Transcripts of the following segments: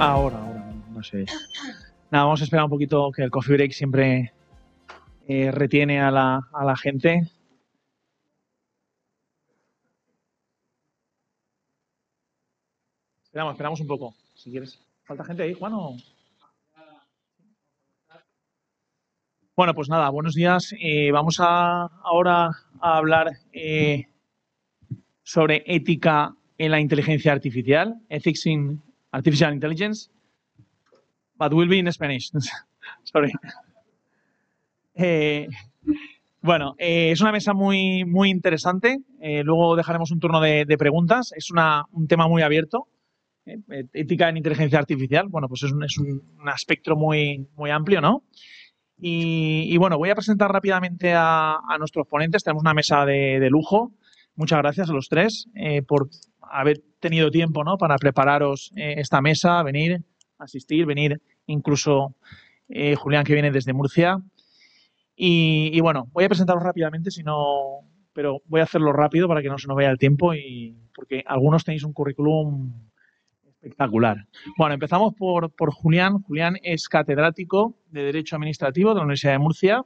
Ahora, no sé. Nada, vamos a esperar un poquito, que el coffee break siempre retiene a la gente. Esperamos un poco, si quieres. ¿Falta gente ahí, Juan? Bueno, pues nada, buenos días. Vamos ahora a hablar sobre ética en la inteligencia artificial, ethics in artificial intelligence, but will be in Spanish. Sorry. Eh, Bueno, es una mesa muy interesante. Luego dejaremos un turno de preguntas. Es un tema muy abierto. Ética en inteligencia artificial. Bueno, pues es un espectro muy amplio, ¿no? Y bueno, voy a presentar rápidamente a nuestros ponentes. Tenemos una mesa de lujo. Muchas gracias a los tres por haber tenido tiempo, ¿no?, para prepararos esta mesa, venir, asistir, venir incluso Julián, que viene desde Murcia. Y bueno, voy a presentaros rápidamente, pero voy a hacerlo rápido para que no se nos vaya el tiempo porque algunos tenéis un currículum espectacular. Bueno, empezamos por Julián. Julián es catedrático de Derecho Administrativo de la Universidad de Murcia.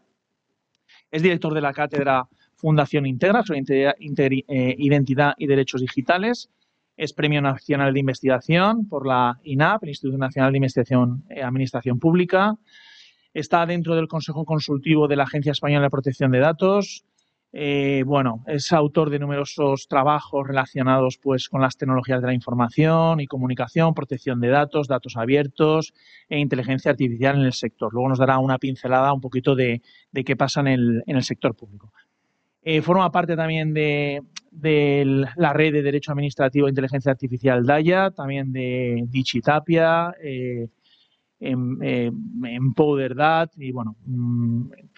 Es director de la cátedra Fundación Integra sobre Identidad y Derechos Digitales. Es Premio Nacional de Investigación por la INAP, el Instituto Nacional de Investigación Administración Pública. Está dentro del Consejo Consultivo de la Agencia Española de Protección de Datos. Bueno, es autor de numerosos trabajos relacionados pues con las tecnologías de la información y comunicación, protección de datos, datos abiertos e inteligencia artificial en el sector. Luego nos dará una pincelada un poquito de qué pasa en el sector público. Forma parte también de la red de Derecho Administrativo e Inteligencia Artificial DAIA, también de Digitapia, en PowderDat y bueno,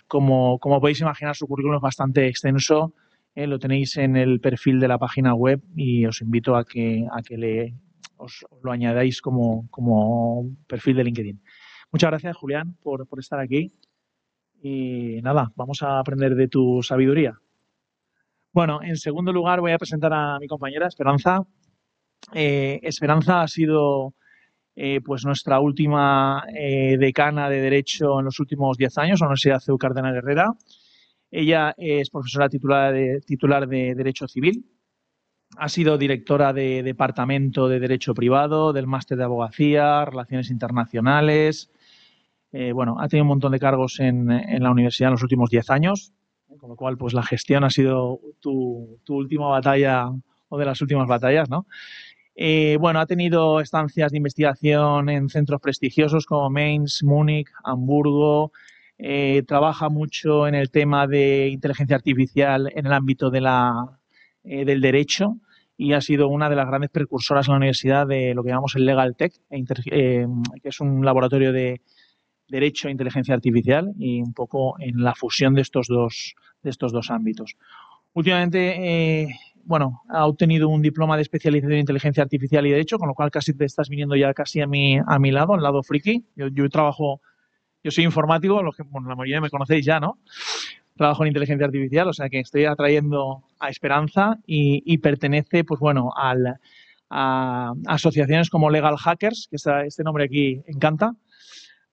como podéis imaginar, su currículum es bastante extenso. Lo tenéis en el perfil de la página web y os invito a que os lo añadáis como perfil de LinkedIn. Muchas gracias, Julián, por estar aquí. Y nada, vamos a aprender de tu sabiduría. Bueno, en segundo lugar voy a presentar a mi compañera Esperanza. Esperanza ha sido pues nuestra última decana de Derecho en los últimos 10 años, en la Universidad CEU Cardenal Herrera. Ella es profesora titular de Derecho Civil. Ha sido directora de Departamento de Derecho Privado, del Máster de Abogacía, Relaciones Internacionales. Bueno, ha tenido un montón de cargos en la universidad en los últimos 10 años, con lo cual pues la gestión ha sido tu última batalla o de las últimas batallas, ¿no? Bueno, ha tenido estancias de investigación en centros prestigiosos como Mainz, Múnich, Hamburgo. Trabaja mucho en el tema de inteligencia artificial en el ámbito del derecho y ha sido una de las grandes precursoras en la universidad de lo que llamamos el Legal Tech, que es un laboratorio de derecho e inteligencia artificial y un poco en la fusión de estos dos ámbitos. Últimamente, bueno, ha obtenido un diploma de especialización en inteligencia artificial y derecho, con lo cual casi te estás viniendo ya casi a mi lado, al lado friki. Yo soy informático, bueno, la mayoría me conocéis ya, ¿no? Trabajo en inteligencia artificial, o sea que estoy atrayendo a Esperanza y pertenece, pues bueno, a asociaciones como Legal Hackers, que este nombre aquí encanta,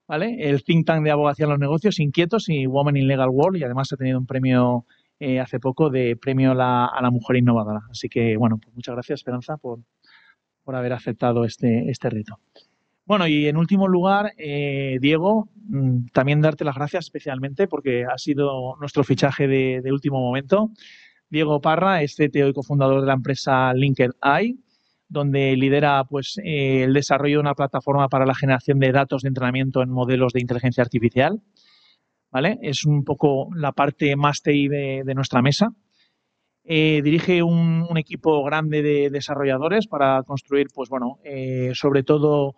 ¿vale? El think tank de abogacía en los negocios, Inquietos, y Women in Legal World, y además ha tenido un premio hace poco de premio a la mujer innovadora. Así que, bueno, pues muchas gracias, Esperanza, por haber aceptado este reto. Bueno, y en último lugar, Diego, también darte las gracias especialmente porque ha sido nuestro fichaje de último momento. Diego Parra es CTO y cofundador de la empresa LinkedAI, donde lidera pues, el desarrollo de una plataforma para la generación de datos de entrenamiento en modelos de inteligencia artificial. ¿Vale? Es un poco la parte más TI de nuestra mesa. Dirige un equipo grande de desarrolladores para construir, pues bueno, sobre todo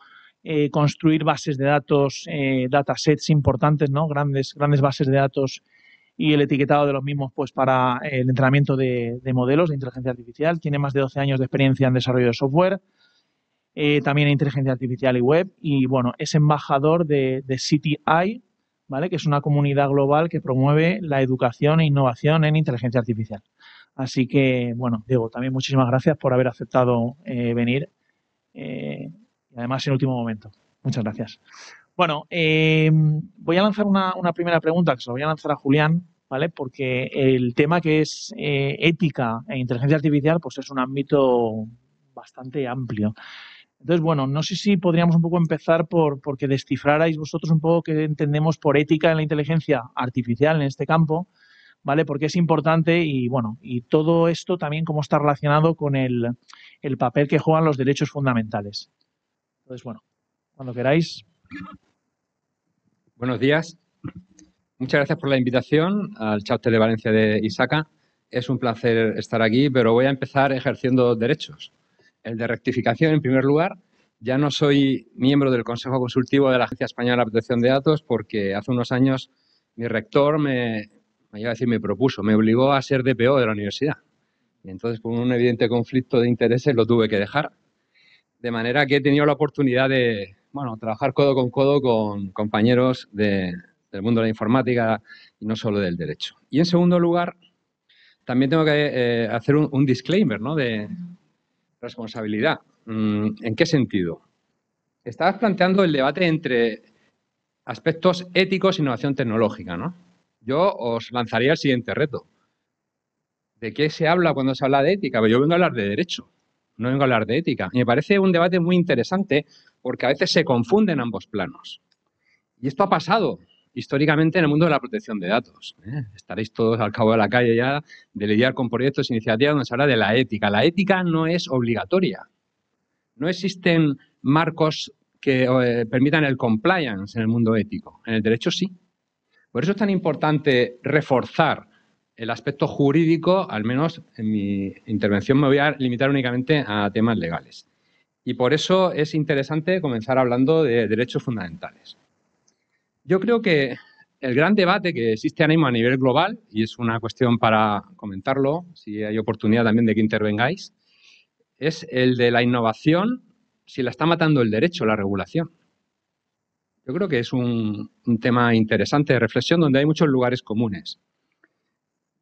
construir bases de datos, datasets importantes, ¿no? Grandes bases de datos y el etiquetado de los mismos pues para el entrenamiento de modelos de inteligencia artificial. Tiene más de 12 años de experiencia en desarrollo de software, también en inteligencia artificial y web, y bueno, es embajador de CTI, ¿vale? Que es una comunidad global que promueve la educación e innovación en inteligencia artificial. Así que, bueno, Diego, también muchísimas gracias por haber aceptado venir. y además en último momento. Muchas gracias. Bueno, voy a lanzar una primera pregunta que se lo voy a lanzar a Julián, ¿vale? Porque el tema que es ética e inteligencia artificial, pues es un ámbito bastante amplio. Entonces, bueno, no sé si podríamos un poco empezar por que descifrarais vosotros un poco qué entendemos por ética en la inteligencia artificial en este campo, ¿vale? Porque es importante y, bueno, y todo esto también cómo está relacionado con el papel que juegan los derechos fundamentales. Entonces, bueno, cuando queráis. Buenos días. Muchas gracias por la invitación al Chapter de Valencia de ISACA. Es un placer estar aquí, pero voy a empezar ejerciendo derechos. El de rectificación, en primer lugar. Ya no soy miembro del Consejo Consultivo de la Agencia Española de la Protección de Datos porque hace unos años mi rector me propuso, me obligó a ser DPO de la universidad. Y entonces, por un evidente conflicto de intereses, lo tuve que dejar. De manera que he tenido la oportunidad de, bueno, trabajar codo con compañeros del mundo de la informática y no solo del derecho. Y en segundo lugar, también tengo que hacer un disclaimer, ¿no?, de responsabilidad. ¿En qué sentido? Estabas planteando el debate entre aspectos éticos e innovación tecnológica, ¿no? Yo os lanzaría el siguiente reto. ¿De qué se habla cuando se habla de ética? Pues yo vengo a hablar de derecho, no vengo a hablar de ética. Y me parece un debate muy interesante porque a veces se confunden ambos planos. Y esto ha pasado históricamente en el mundo de la protección de datos. Estaréis todos al cabo de la calle ya de lidiar con proyectos, iniciativas donde se habla de la ética. La ética no es obligatoria. No existen marcos que permitan el compliance en el mundo ético. En el derecho sí. Por eso es tan importante reforzar el aspecto jurídico, al menos en mi intervención me voy a limitar únicamente a temas legales. Y por eso es interesante comenzar hablando de derechos fundamentales. Yo creo que el gran debate que existe ahora mismo a nivel global, y es una cuestión para comentarlo, si hay oportunidad también de que intervengáis, es el de la innovación, si la está matando el derecho, la regulación. Yo creo que es un tema interesante de reflexión donde hay muchos lugares comunes.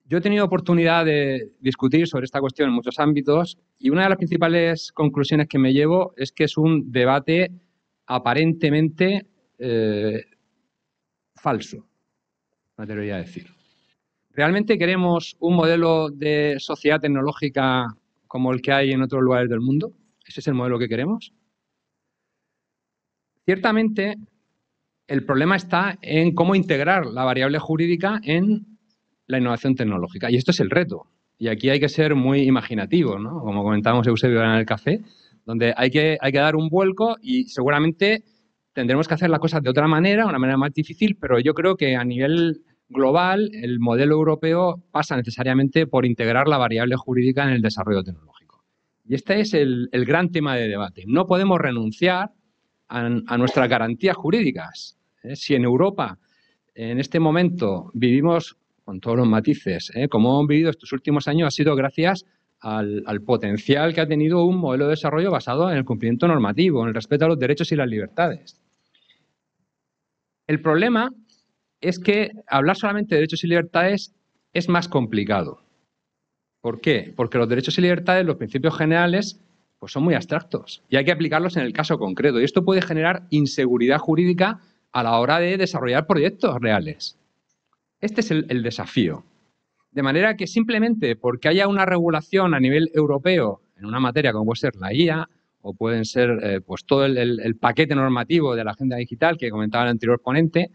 Yo he tenido oportunidad de discutir sobre esta cuestión en muchos ámbitos y una de las principales conclusiones que me llevo es que es un debate aparentemente falso, me atrevería a decir. ¿Realmente queremos un modelo de sociedad tecnológica como el que hay en otros lugares del mundo? ¿Ese es el modelo que queremos? Ciertamente, el problema está en cómo integrar la variable jurídica en la innovación tecnológica. Y esto es el reto. Y aquí hay que ser muy imaginativo, ¿no? Como comentábamos Eusebio en el café, donde hay que dar un vuelco y seguramente tendremos que hacer las cosas de otra manera, una manera más difícil, pero yo creo que a nivel global el modelo europeo pasa necesariamente por integrar la variable jurídica en el desarrollo tecnológico. Y este es el gran tema de debate. No podemos renunciar a nuestras garantías jurídicas. Si en Europa en este momento vivimos con todos los matices, como hemos vivido estos últimos años, ha sido gracias al potencial que ha tenido un modelo de desarrollo basado en el cumplimiento normativo, en el respeto a los derechos y las libertades. El problema es que hablar solamente de derechos y libertades es más complicado. ¿Por qué? Porque los derechos y libertades, los principios generales, pues son muy abstractos y hay que aplicarlos en el caso concreto. Y esto puede generar inseguridad jurídica a la hora de desarrollar proyectos reales. Este es el desafío. De manera que simplemente porque haya una regulación a nivel europeo en una materia como puede ser la IA o pueden ser pues todo el paquete normativo de la agenda digital que comentaba el anterior ponente,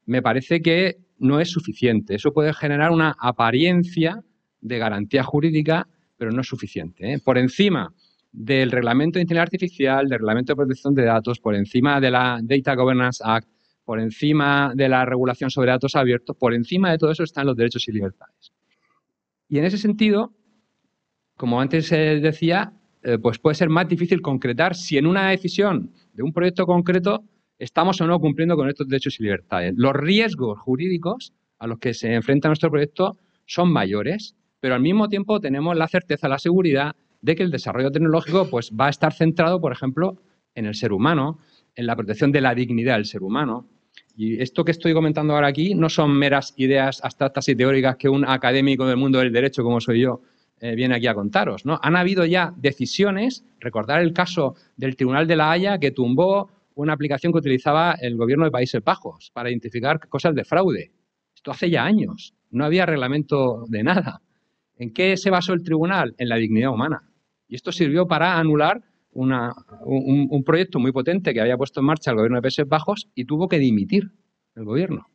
me parece que no es suficiente. Eso puede generar una apariencia de garantía jurídica, pero no es suficiente. Por encima del Reglamento de Inteligencia Artificial, del Reglamento de Protección de Datos, por encima de la Data Governance Act, por encima de la regulación sobre datos abiertos, por encima de todo eso están los derechos y libertades. Y en ese sentido, como antes decía, pues puede ser más difícil concretar si en una decisión de un proyecto concreto estamos o no cumpliendo con estos derechos y libertades. Los riesgos jurídicos a los que se enfrenta nuestro proyecto son mayores, pero al mismo tiempo tenemos la certeza, la seguridad de que el desarrollo tecnológico pues, va a estar centrado, por ejemplo, en el ser humano, en la protección de la dignidad del ser humano. Y esto que estoy comentando ahora aquí no son meras ideas abstractas y teóricas que un académico del mundo del derecho, como soy yo, viene aquí a contaros, ¿no? Han habido ya decisiones, recordar el caso del Tribunal de la Haya que tumbó una aplicación que utilizaba el gobierno de Países Bajos para identificar cosas de fraude. Esto hace ya años, no había reglamento de nada. ¿En qué se basó el tribunal? En la dignidad humana. Y esto sirvió para anular un proyecto muy potente que había puesto en marcha el gobierno de Países Bajos y tuvo que dimitir el gobierno.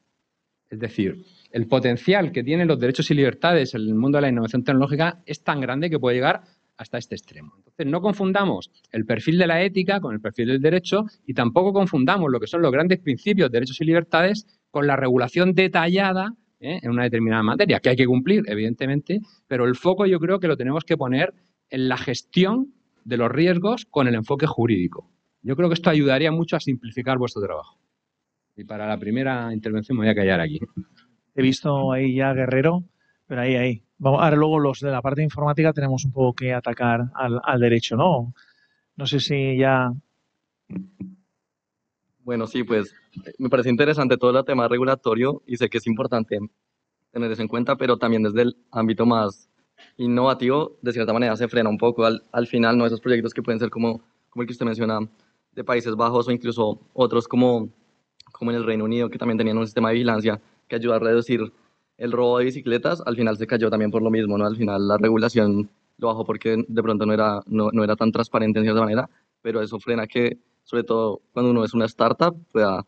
Es decir, el potencial que tienen los derechos y libertades en el mundo de la innovación tecnológica es tan grande que puede llegar hasta este extremo. Entonces, no confundamos el perfil de la ética con el perfil del derecho y tampoco confundamos lo que son los grandes principios de derechos y libertades con la regulación detallada en una determinada materia, que hay que cumplir, evidentemente, pero el foco yo creo que lo tenemos que poner en la gestión de los riesgos con el enfoque jurídico. Yo creo que esto ayudaría mucho a simplificar vuestro trabajo. Y para la primera intervención me voy a callar aquí. He visto ahí ya Guerrero, pero ahí. Vamos, ahora luego los de la parte informática tenemos un poco que atacar al derecho, ¿no? No sé si ya... Bueno, sí, pues me parece interesante todo el tema regulatorio y sé que es importante tener eso en cuenta, pero también desde el ámbito más innovativo, de cierta manera se frena un poco al final, ¿no? Esos proyectos que pueden ser como el que usted menciona de Países Bajos o incluso otros como en el Reino Unido, que también tenían un sistema de vigilancia que ayuda a reducir el robo de bicicletas, al final se cayó también por lo mismo, ¿no? Al final la regulación lo bajó porque de pronto no era tan transparente en cierta manera, pero eso frena que, sobre todo cuando uno es una startup, pueda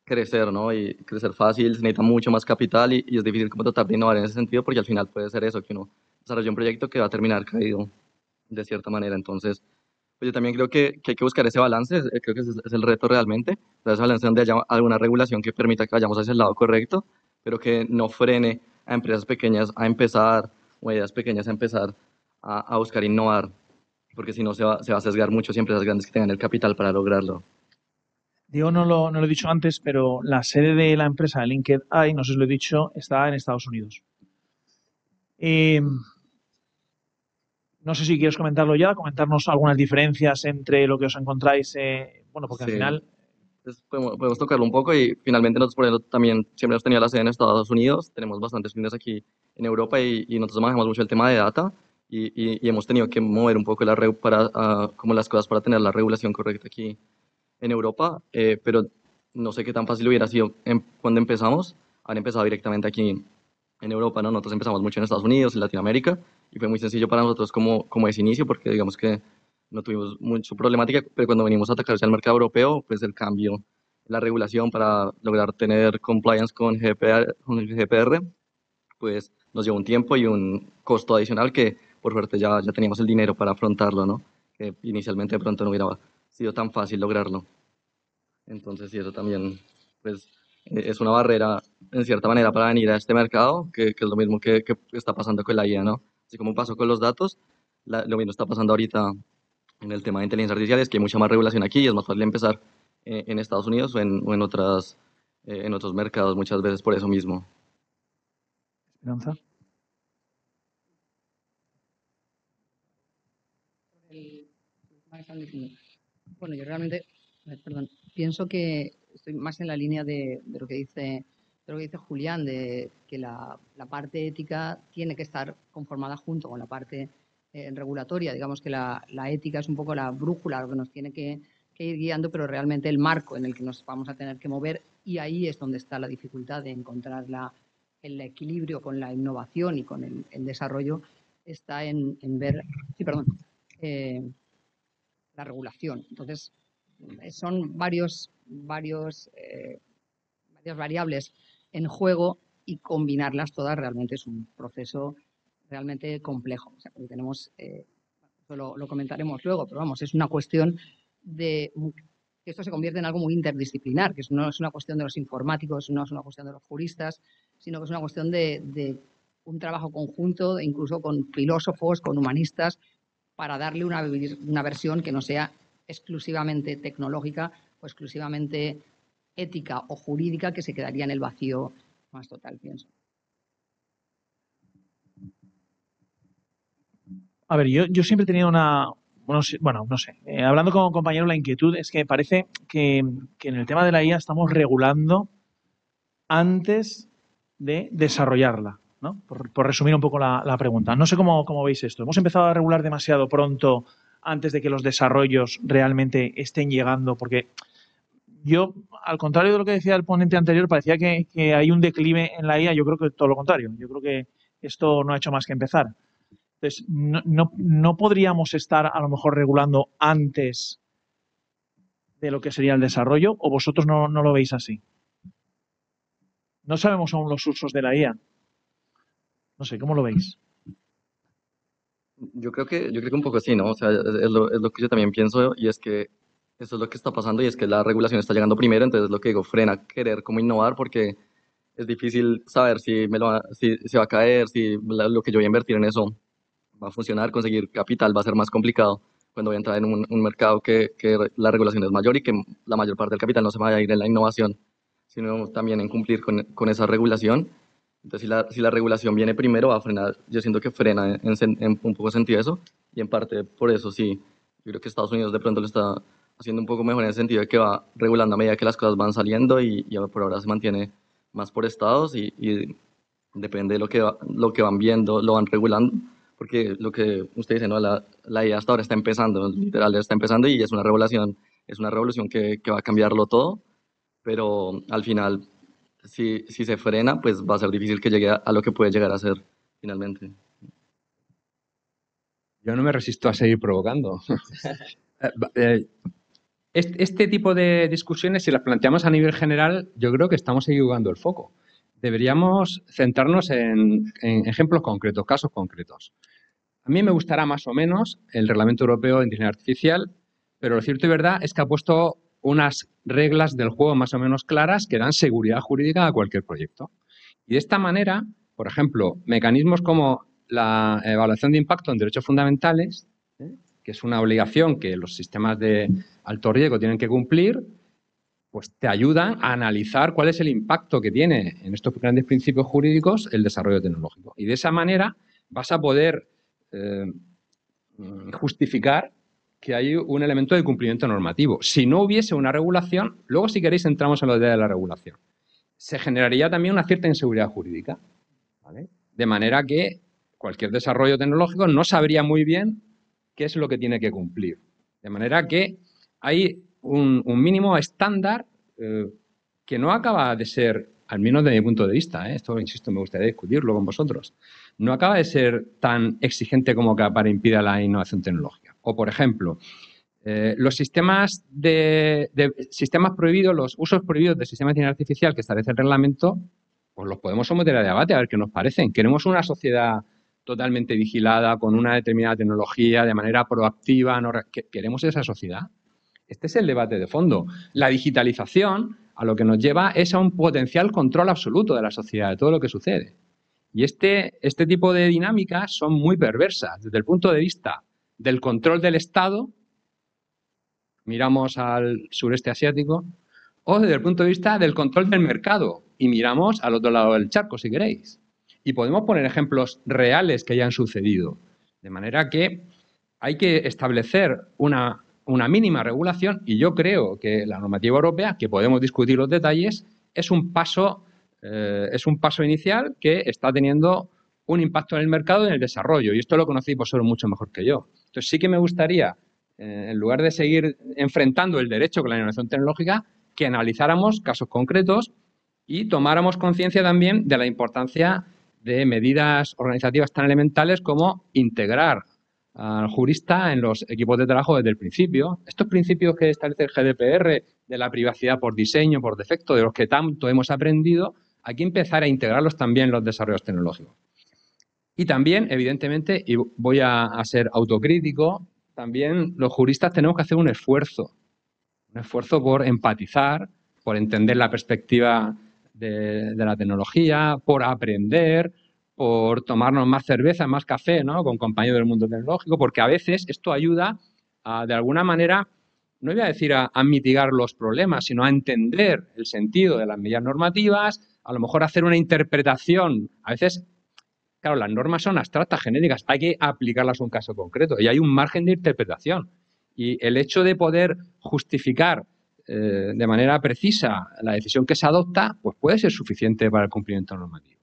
crecer, ¿no? Y crecer fácil, se necesita mucho más capital y es difícil como tratar de innovar en ese sentido porque al final puede ser eso, que uno desarrolla un proyecto que va a terminar caído de cierta manera. Entonces, pues yo también creo que hay que buscar ese balance, creo que ese es el reto realmente, ese balance donde haya alguna regulación que permita que vayamos hacia el lado correcto, pero que no frene a empresas pequeñas a empezar o a ideas pequeñas a empezar a buscar innovar, porque si no se va a sesgar mucho si empresas grandes que tengan el capital para lograrlo. Digo, no lo he dicho antes, pero la sede de la empresa LinkedIn, no sé si lo he dicho, está en Estados Unidos. No sé si quieres comentarlo ya, comentarnos algunas diferencias entre lo que os encontráis, bueno, porque al Sí. final... Pues podemos tocarlo un poco y finalmente nosotros, por ejemplo, también siempre hemos tenido la sede en Estados Unidos, tenemos bastantes clientes aquí en Europa y nosotros manejamos mucho el tema de data y hemos tenido que mover un poco como las cosas para tener la regulación correcta aquí en Europa, pero no sé qué tan fácil hubiera sido cuando empezamos, haber empezado directamente aquí en Europa, ¿no? Nosotros empezamos mucho en Estados Unidos, en Latinoamérica, y fue muy sencillo para nosotros como ese inicio, porque digamos que no tuvimos mucha problemática, pero cuando venimos a atacar al mercado europeo, pues el cambio en la regulación para lograr tener compliance con el GDPR, pues nos llevó un tiempo y un costo adicional que por suerte ya teníamos el dinero para afrontarlo, ¿no? Que inicialmente de pronto no hubiera sido tan fácil lograrlo. Entonces, sí, eso también, pues, es una barrera, en cierta manera, para venir a este mercado, que es lo mismo que está pasando con la IA, ¿no? Así como pasó con los datos, lo mismo está pasando ahorita en el tema de inteligencia artificial, es que hay mucha más regulación aquí y es más fácil empezar en Estados Unidos o en otros mercados, muchas veces por eso mismo. Esperanza. Bueno, yo realmente, perdón, pienso que estoy más en la línea de lo que dice Julián, de que la parte ética tiene que estar conformada junto con la parte regulatoria. Digamos que la ética es un poco la brújula, lo que nos tiene que ir guiando, pero realmente el marco en el que nos vamos a tener que mover, y ahí es donde está la dificultad de encontrar el equilibrio con la innovación y con el desarrollo, está en ver, la regulación. Entonces, son varias variables en juego y combinarlas todas realmente es un proceso realmente complejo. O sea, porque tenemos, lo comentaremos luego, pero vamos, es una cuestión de que esto se convierte en algo muy interdisciplinar, que no es una cuestión de los informáticos, no es una cuestión de los juristas, sino que es una cuestión de un trabajo conjunto, incluso con filósofos, con humanistas, para darle una versión que no sea exclusivamente tecnológica o exclusivamente ética o jurídica, que se quedaría en el vacío más total, pienso. A ver, yo siempre he tenido no sé, hablando con compañeros, la inquietud es que parece que en el tema de la IA estamos regulando antes de desarrollarla. ¿no? Por resumir un poco la pregunta. No sé cómo veis esto. ¿Hemos empezado a regular demasiado pronto antes de que los desarrollos realmente estén llegando? Porque yo, al contrario de lo que decía el ponente anterior, parecía que hay un declive en la IA. Yo creo que todo lo contrario. Yo creo que esto no ha hecho más que empezar. Entonces, no podríamos estar a lo mejor regulando antes de lo que sería el desarrollo, o vosotros no lo veis así. No sabemos aún los usos de la IA. No sé, ¿cómo lo veis? Yo creo que un poco sí, ¿no? O sea, es lo que yo también pienso y es que eso es lo que está pasando y es que la regulación está llegando primero, entonces lo que digo, frena querer como innovar porque es difícil saber si va a caer, si lo que yo voy a invertir en eso va a funcionar, conseguir capital va a ser más complicado cuando voy a entrar en un mercado que la regulación es mayor y que la mayor parte del capital no se vaya a ir en la innovación, sino también en cumplir con esa regulación. Entonces, si la regulación viene primero, va a frenar. Yo siento que frena en un poco sentido eso, y en parte por eso sí. Yo creo que Estados Unidos de pronto lo está haciendo un poco mejor en el sentido de que va regulando a medida que las cosas van saliendo y por ahora se mantiene más por estados y depende de lo que van viendo, lo van regulando. Porque lo que usted dice, ¿no? La IA hasta ahora está empezando, literal está empezando y es una revolución que va a cambiarlo todo, pero al final si se frena, pues va a ser difícil que llegue a lo que puede llegar a ser finalmente. Yo no me resisto a seguir provocando. Este tipo de discusiones, si las planteamos a nivel general, yo creo que estamos equivocando el foco. Deberíamos centrarnos en ejemplos concretos, casos concretos. A mí me gustará más o menos el Reglamento Europeo de Inteligencia Artificial, pero lo cierto y verdad es que ha puesto unas reglas del juego más o menos claras que dan seguridad jurídica a cualquier proyecto. Y de esta manera, por ejemplo, mecanismos como la evaluación de impacto en derechos fundamentales, que es una obligación que los sistemas de alto riesgo tienen que cumplir, pues te ayudan a analizar cuál es el impacto que tiene en estos grandes principios jurídicos el desarrollo tecnológico. Y de esa manera vas a poder justificar que hay un elemento de cumplimiento normativo. Si no hubiese una regulación, luego si queréis entramos en la idea de la regulación, se generaría también una cierta inseguridad jurídica, ¿vale? De manera que cualquier desarrollo tecnológico no sabría muy bien qué es lo que tiene que cumplir. De manera que hay un mínimo estándar que no acaba de ser, al menos desde mi punto de vista, esto, insisto, me gustaría discutirlo con vosotros, no acaba de ser tan exigente como que para impedir la innovación tecnológica. O, por ejemplo, los sistemas sistemas prohibidos, los usos prohibidos de sistemas de inteligencia artificial que establece el reglamento, pues los podemos someter a debate a ver qué nos parecen. Queremos una sociedad totalmente vigilada, con una determinada tecnología, de manera proactiva. ¿Queremos esa sociedad? Este es el debate de fondo. La digitalización a lo que nos lleva es a un potencial control absoluto de la sociedad, de todo lo que sucede. Y este tipo de dinámicas son muy perversas. Desde el punto de vista del control del Estado, miramos al sureste asiático, o desde el punto de vista del control del mercado, y miramos al otro lado del charco, si queréis. Y podemos poner ejemplos reales que hayan sucedido. De manera que hay que establecer una mínima regulación, y yo creo que la normativa europea, que podemos discutir los detalles, es un paso inicial que está teniendo un impacto en el mercado y en el desarrollo. Y esto lo conocéis vosotros mucho mejor que yo. Entonces sí que me gustaría, en lugar de seguir enfrentando el derecho con la innovación tecnológica, que analizáramos casos concretos y tomáramos conciencia también de la importancia de medidas organizativas tan elementales como integrar al jurista en los equipos de trabajo desde el principio. Estos principios que establece el GDPR de la privacidad por diseño, por defecto, de los que tanto hemos aprendido, hay que empezar a integrarlos también en los desarrollos tecnológicos. Y también, evidentemente, y voy a ser autocrítico, también los juristas tenemos que hacer un esfuerzo por empatizar, por entender la perspectiva de la tecnología, por aprender, por tomarnos más cerveza, más café, ¿no?, con compañeros del mundo tecnológico, porque a veces esto ayuda a, de alguna manera, no voy a decir a mitigar los problemas, sino a entender el sentido de las medidas normativas, a lo mejor hacer una interpretación. A veces, claro, las normas son abstractas, genéricas, hay que aplicarlas a un caso concreto y hay un margen de interpretación. Y el hecho de poder justificar de manera precisa la decisión que se adopta, pues puede ser suficiente para el cumplimiento normativo.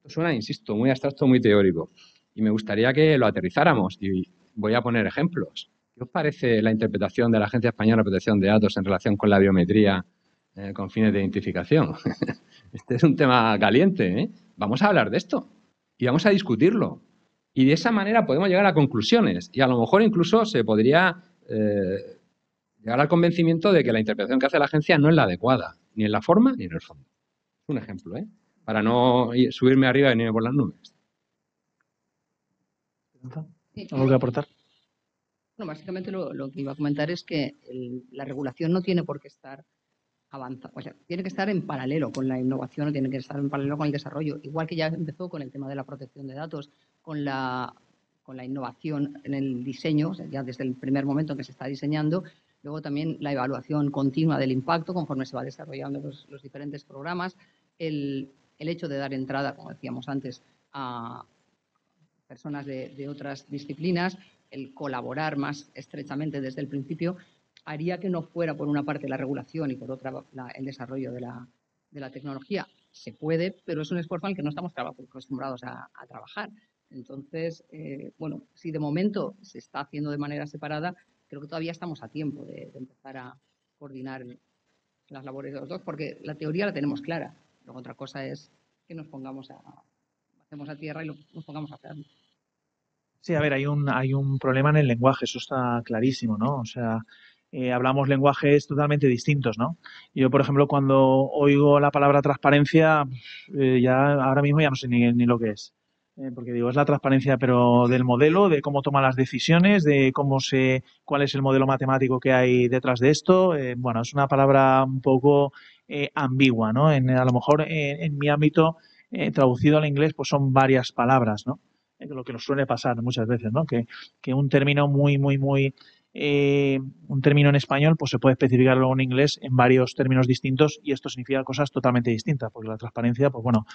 Suena, insisto, muy abstracto, muy teórico. Y me gustaría que lo aterrizáramos. Y voy a poner ejemplos. ¿Qué os parece la interpretación de la Agencia Española de Protección de Datos en relación con la biometría con fines de identificación? Este es un tema caliente, ¿eh? Vamos a hablar de esto y vamos a discutirlo. Y de esa manera podemos llegar a conclusiones. Y a lo mejor incluso se podría llegar al convencimiento de que la interpretación que hace la agencia no es la adecuada, ni en la forma ni en el fondo. Es un ejemplo, ¿eh? Para no subirme arriba y venirme por las nubes. ¿Algo que aportar? Bueno, básicamente lo que iba a comentar es que la regulación no tiene por qué estar avanzada, o sea, tiene que estar en paralelo con la innovación, o tiene que estar en paralelo con el desarrollo, igual que ya empezó con el tema de la protección de datos, con la innovación en el diseño, o sea, ya desde el primer momento en que se está diseñando. Luego también la evaluación continua del impacto conforme se va desarrollando los diferentes programas. El hecho de dar entrada, como decíamos antes, a personas de otras disciplinas, el colaborar más estrechamente desde el principio, haría que no fuera por una parte la regulación y por otra el desarrollo de la tecnología. Se puede, pero es un esfuerzo al que no estamos acostumbrados a trabajar. Entonces, bueno, si de momento se está haciendo de manera separada, creo que todavía estamos a tiempo de empezar a coordinar las labores de los dos, porque la teoría la tenemos clara. Luego otra cosa es que nos pongamos hacemos a tierra y nos pongamos a hacerlo. Sí, a ver, hay un problema en el lenguaje, eso está clarísimo, ¿no? O sea, hablamos lenguajes totalmente distintos, ¿no? Yo, por ejemplo, cuando oigo la palabra transparencia, ya ahora mismo ya no sé ni lo que es. Porque digo, es la transparencia, pero del modelo, de cómo toma las decisiones, de cuál es el modelo matemático que hay detrás de esto. Bueno, es una palabra un poco ambigua, ¿no? A lo mejor en mi ámbito, traducido al inglés, pues son varias palabras, ¿no? Lo que nos suele pasar muchas veces, ¿no? Que un término un término en español, pues se puede especificar luego en inglés en varios términos distintos y esto significa cosas totalmente distintas, porque la transparencia, pues bueno,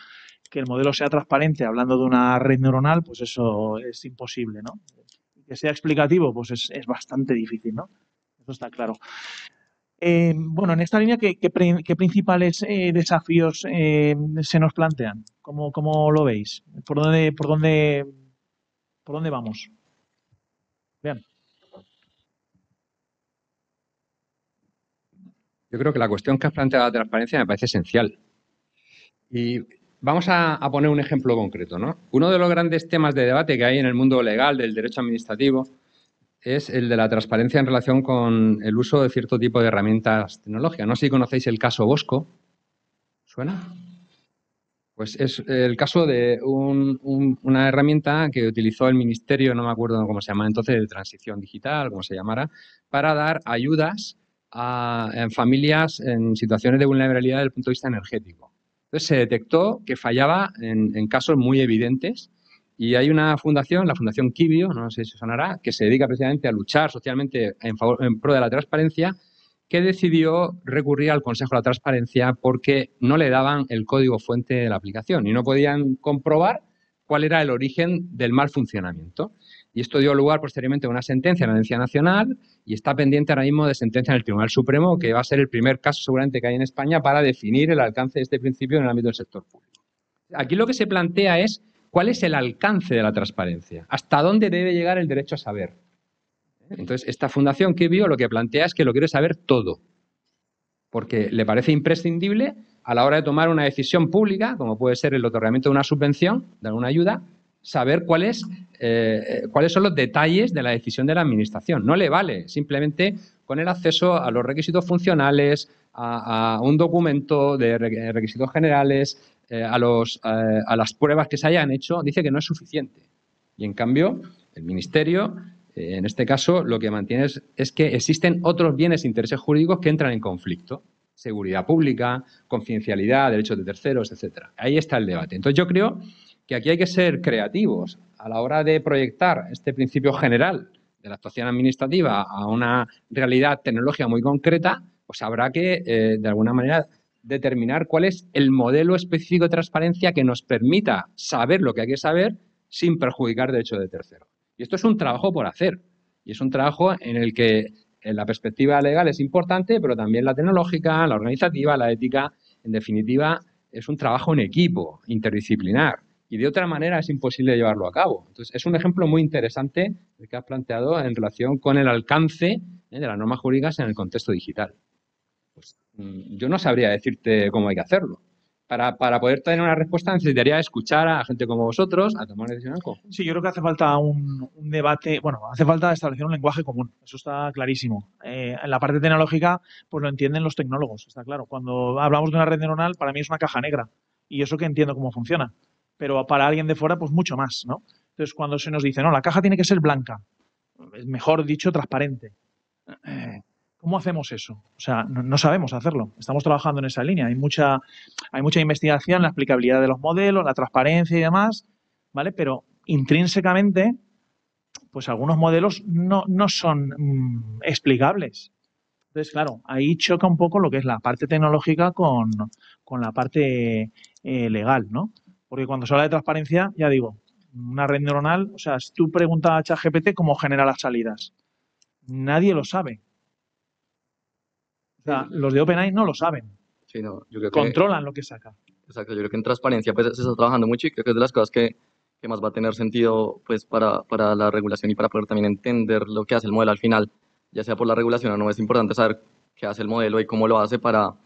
que el modelo sea transparente hablando de una red neuronal, pues eso es imposible, ¿no? Que sea explicativo, pues es bastante difícil, ¿no? Eso está claro. Bueno, en esta línea, ¿qué principales desafíos se nos plantean? ¿Cómo lo veis? ¿Por dónde vamos? Bien. Yo creo que la cuestión que has planteado de la transparencia me parece esencial. Y vamos a poner un ejemplo concreto, ¿no? Uno de los grandes temas de debate que hay en el mundo legal del derecho administrativo es el de la transparencia en relación con el uso de cierto tipo de herramientas tecnológicas. No sé si conocéis el caso Bosco. ¿Suena? Pues es el caso de una herramienta que utilizó el Ministerio, no me acuerdo cómo se llama entonces, de Transición Digital, como se llamara, para dar ayudas a familias en situaciones de vulnerabilidad desde el punto de vista energético. Entonces se detectó que fallaba en casos muy evidentes y hay una fundación, la Fundación Quibio, no sé si sonará, que se dedica precisamente a luchar socialmente en pro de la transparencia, que decidió recurrir al Consejo de la Transparencia porque no le daban el código fuente de la aplicación y no podían comprobar cuál era el origen del mal funcionamiento. Y esto dio lugar posteriormente a una sentencia en la Audiencia Nacional y está pendiente ahora mismo de sentencia en el Tribunal Supremo, que va a ser el primer caso seguramente que hay en España para definir el alcance de este principio en el ámbito del sector público. Aquí lo que se plantea es cuál es el alcance de la transparencia, hasta dónde debe llegar el derecho a saber. Entonces, esta fundación Quibio lo que plantea es que lo quiere saber todo, porque le parece imprescindible a la hora de tomar una decisión pública, como puede ser el otorgamiento de una subvención, de alguna ayuda, saber cuáles son los detalles de la decisión de la administración. No le vale simplemente con el acceso a los requisitos funcionales, a un documento de requisitos generales, a las pruebas que se hayan hecho, dice que no es suficiente. Y en cambio, el Ministerio, en este caso, lo que mantiene es que existen otros bienes e intereses jurídicos que entran en conflicto. Seguridad pública, confidencialidad, derechos de terceros, etcétera. Ahí está el debate. Entonces, yo creo que aquí hay que ser creativos a la hora de proyectar este principio general de la actuación administrativa a una realidad tecnológica muy concreta, pues habrá que, de alguna manera, determinar cuál es el modelo específico de transparencia que nos permita saber lo que hay que saber sin perjudicar derechos de terceros. Y esto es un trabajo por hacer. Y es un trabajo en el que la perspectiva legal es importante, pero también la tecnológica, la organizativa, la ética. En definitiva, es un trabajo en equipo, interdisciplinar. y de otra manera es imposible llevarlo a cabo. Entonces, es un ejemplo muy interesante el que has planteado en relación con el alcance de las normas jurídicas en el contexto digital. Pues, yo no sabría decirte cómo hay que hacerlo. Para poder tener una respuesta necesitaría escuchar a gente como vosotros, a tomar una decisión en conjunto. Sí, yo creo que hace falta un debate, bueno, hace falta establecer un lenguaje común, eso está clarísimo. En la parte tecnológica, pues lo entienden los tecnólogos, está claro. Cuando hablamos de una red neuronal, para mí es una caja negra, y eso que entiendo cómo funciona. Pero para alguien de fuera, pues mucho más, ¿no? Entonces, cuando se nos dice, no, la caja tiene que ser blanca, mejor dicho, transparente. ¿Cómo hacemos eso? O sea, no sabemos hacerlo. Estamos trabajando en esa línea. Hay mucha investigación, la explicabilidad de los modelos, la transparencia y demás, ¿vale? Pero intrínsecamente, pues algunos modelos no son explicables. Entonces, claro, ahí choca un poco lo que es la parte tecnológica con la parte legal, ¿no? Porque cuando se habla de transparencia, ya digo, una red neuronal, o sea, si tú preguntas a ChatGPT cómo genera las salidas, nadie lo sabe. O sea, los de OpenAI no lo saben. Sí, no, yo creo que, Controlan lo que saca. exacto, yo creo que en transparencia pues se está trabajando mucho y creo que es de las cosas que más va a tener sentido pues para la regulación y para poder también entender lo que hace el modelo al final, ya sea por la regulación o no, es importante saber qué hace el modelo y cómo lo hace para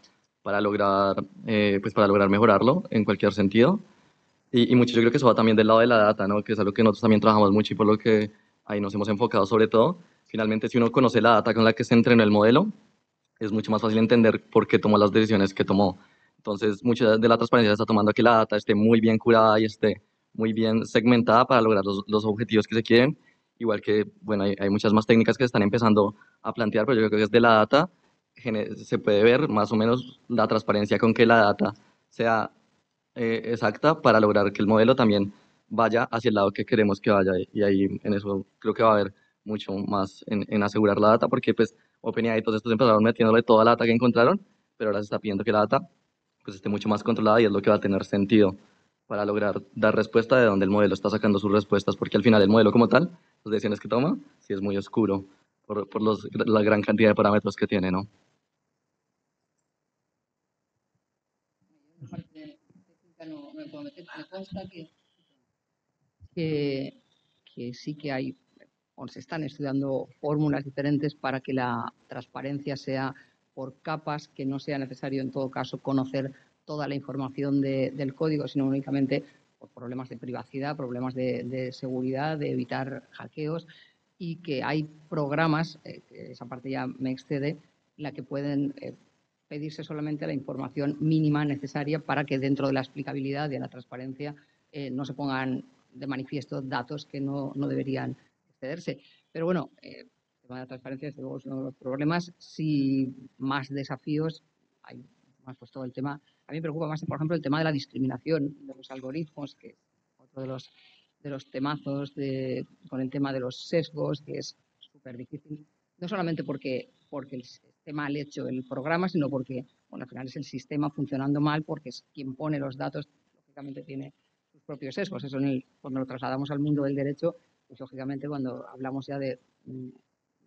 lograr, pues para lograr mejorarlo en cualquier sentido. Y mucho yo creo que eso va también del lado de la data, ¿no? Que es algo que nosotros también trabajamos mucho y por lo que ahí nos hemos enfocado sobre todo. Finalmente, si uno conoce la data con la que se entrenó el modelo, es mucho más fácil entender por qué tomó las decisiones que tomó. Entonces, mucha de la transparencia se está tomando que la data esté muy bien curada y esté muy bien segmentada para lograr los objetivos que se quieren. Igual que, bueno, hay muchas más técnicas que se están empezando a plantear, pero yo creo que desde la data se puede ver más o menos la transparencia con que la data sea exacta para lograr que el modelo también vaya hacia el lado que queremos que vaya. Y ahí en eso creo que va a haber mucho más en asegurar la data, porque pues OpenAI y todos estos empezaron metiéndole toda la data que encontraron, pero ahora se está pidiendo que la data pues esté mucho más controlada y es lo que va a tener sentido para lograr dar respuesta de donde el modelo está sacando sus respuestas, porque al final el modelo como tal, las decisiones que toma, sí es muy oscuro por la gran cantidad de parámetros que tiene, ¿no? No me puedo meter, me consta que sí que hay, o se están estudiando fórmulas diferentes para que la transparencia sea por capas, que no sea necesario en todo caso conocer toda la información del código, sino únicamente por problemas de privacidad, problemas de seguridad, de evitar hackeos, y que hay programas, que esa parte ya me excede, la que pueden pedirse solamente la información mínima necesaria para que dentro de la explicabilidad y de la transparencia no se pongan de manifiesto datos que no deberían excederse. Pero bueno, el tema de la transparencia es uno de los problemas. Si más desafíos, hay más pues todo el tema. A mí me preocupa más, por ejemplo, el tema de la discriminación de los algoritmos, que es otro de los temazos con el tema de los sesgos, que es súper difícil. No solamente porque esté mal hecho el programa, sino porque, bueno, al final es el sistema funcionando mal, porque es quien pone los datos, lógicamente tiene sus propios sesgos. Eso cuando lo trasladamos al mundo del derecho, pues lógicamente cuando hablamos ya de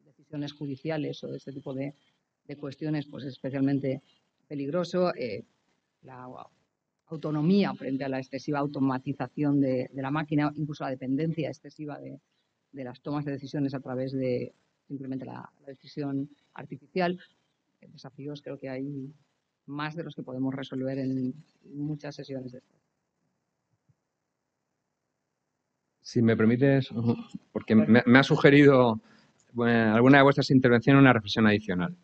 decisiones judiciales o de este tipo de cuestiones, pues es especialmente peligroso. La autonomía frente a la excesiva automatización de la máquina, incluso la dependencia excesiva de las tomas de decisiones a través de simplemente la decisión artificial. Desafíos creo que hay más de los que podemos resolver en muchas sesiones de estas. Si me permites, porque me ha sugerido alguna de vuestras intervenciones una reflexión adicional.